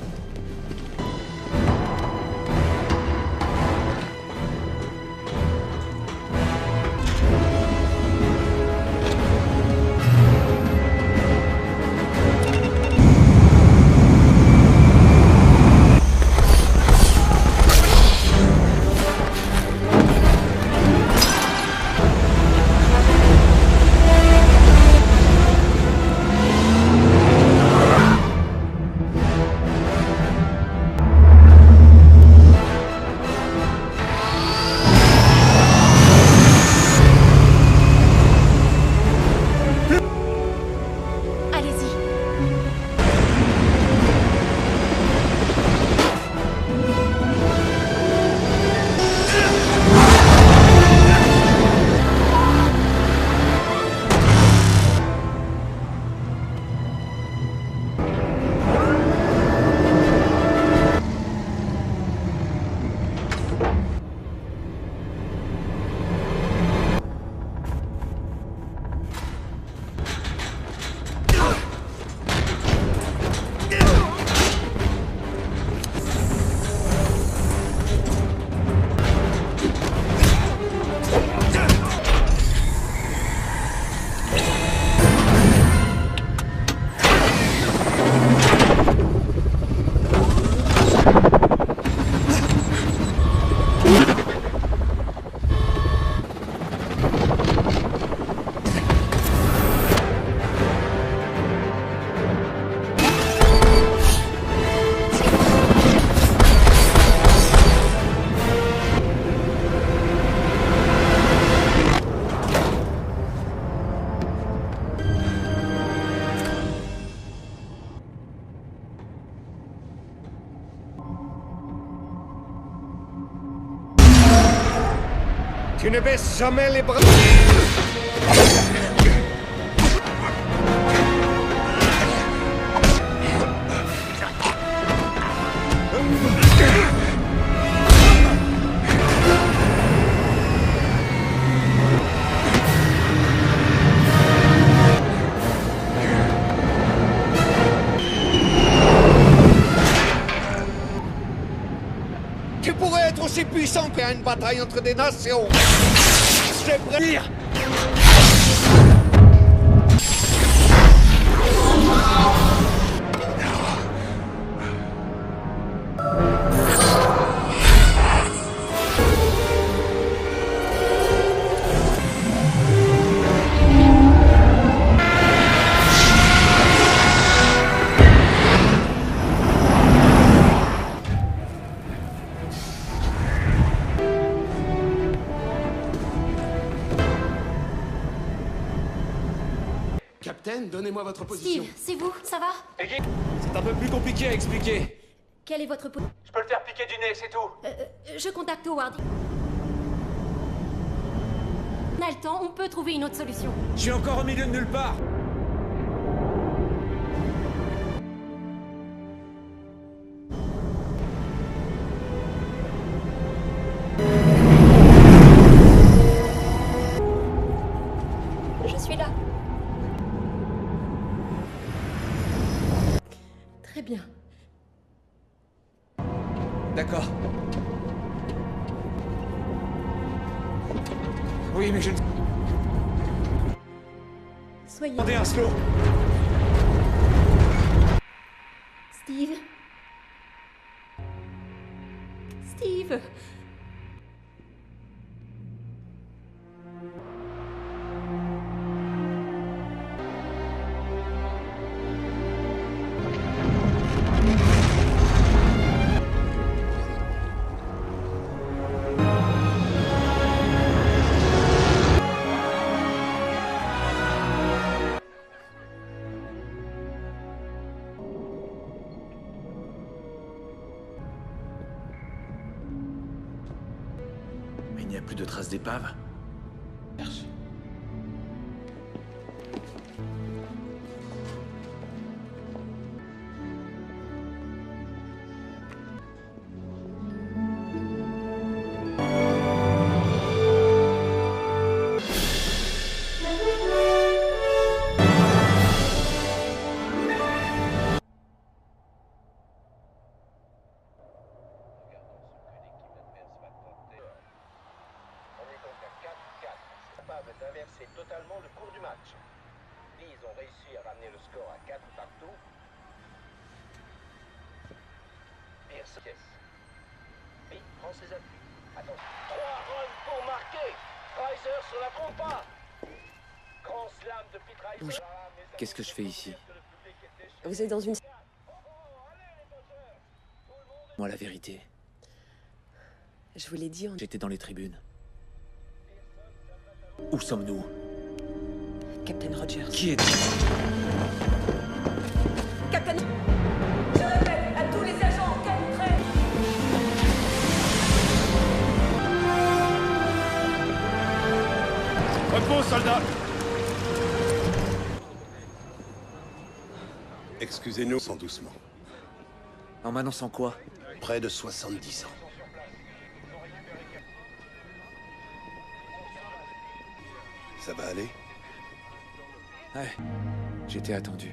Tu ne baisses jamais les bras. Tu pourrais être aussi puissant qu'à une bataille entre des nations. C'est vrai. Capitaine, donnez-moi votre position. Steve, c'est vous, ça va? C'est un peu plus compliqué à expliquer. Quelle est votre position? Je peux le faire piquer du nez, c'est tout. Je contacte Howard. On a le temps, on peut trouver une autre solution. Je suis encore au milieu de nulle part. Je suis là. Très bien. D'accord. Oui, mais je ne... Soyez... Demandez un slow. Steve. Steve. Mais il n'y a plus de traces d'épave. Cherche. On est donc à 4-4. Capable d'inverser totalement le cours du match. Ils ont réussi à ramener le score à 4 partout. Pierce. Oui, prend ses appuis. Attends. 3 runs pour marquer. Reiser sur la trompe. Grand slam de Pete Reiser. Qu'est-ce que je fais ici? Vous êtes dans une... Moi, la vérité. Je vous l'ai dit, J'étais dans les tribunes. Où sommes-nous? Captain Rogers. Qui est... Captain... Je répète à tous les agents, calibrés. Repos, soldats. Excusez-nous, sans doucement. En m'annonçant quoi? Près de 70 ans. Ça va aller? Ouais, j'étais attendu.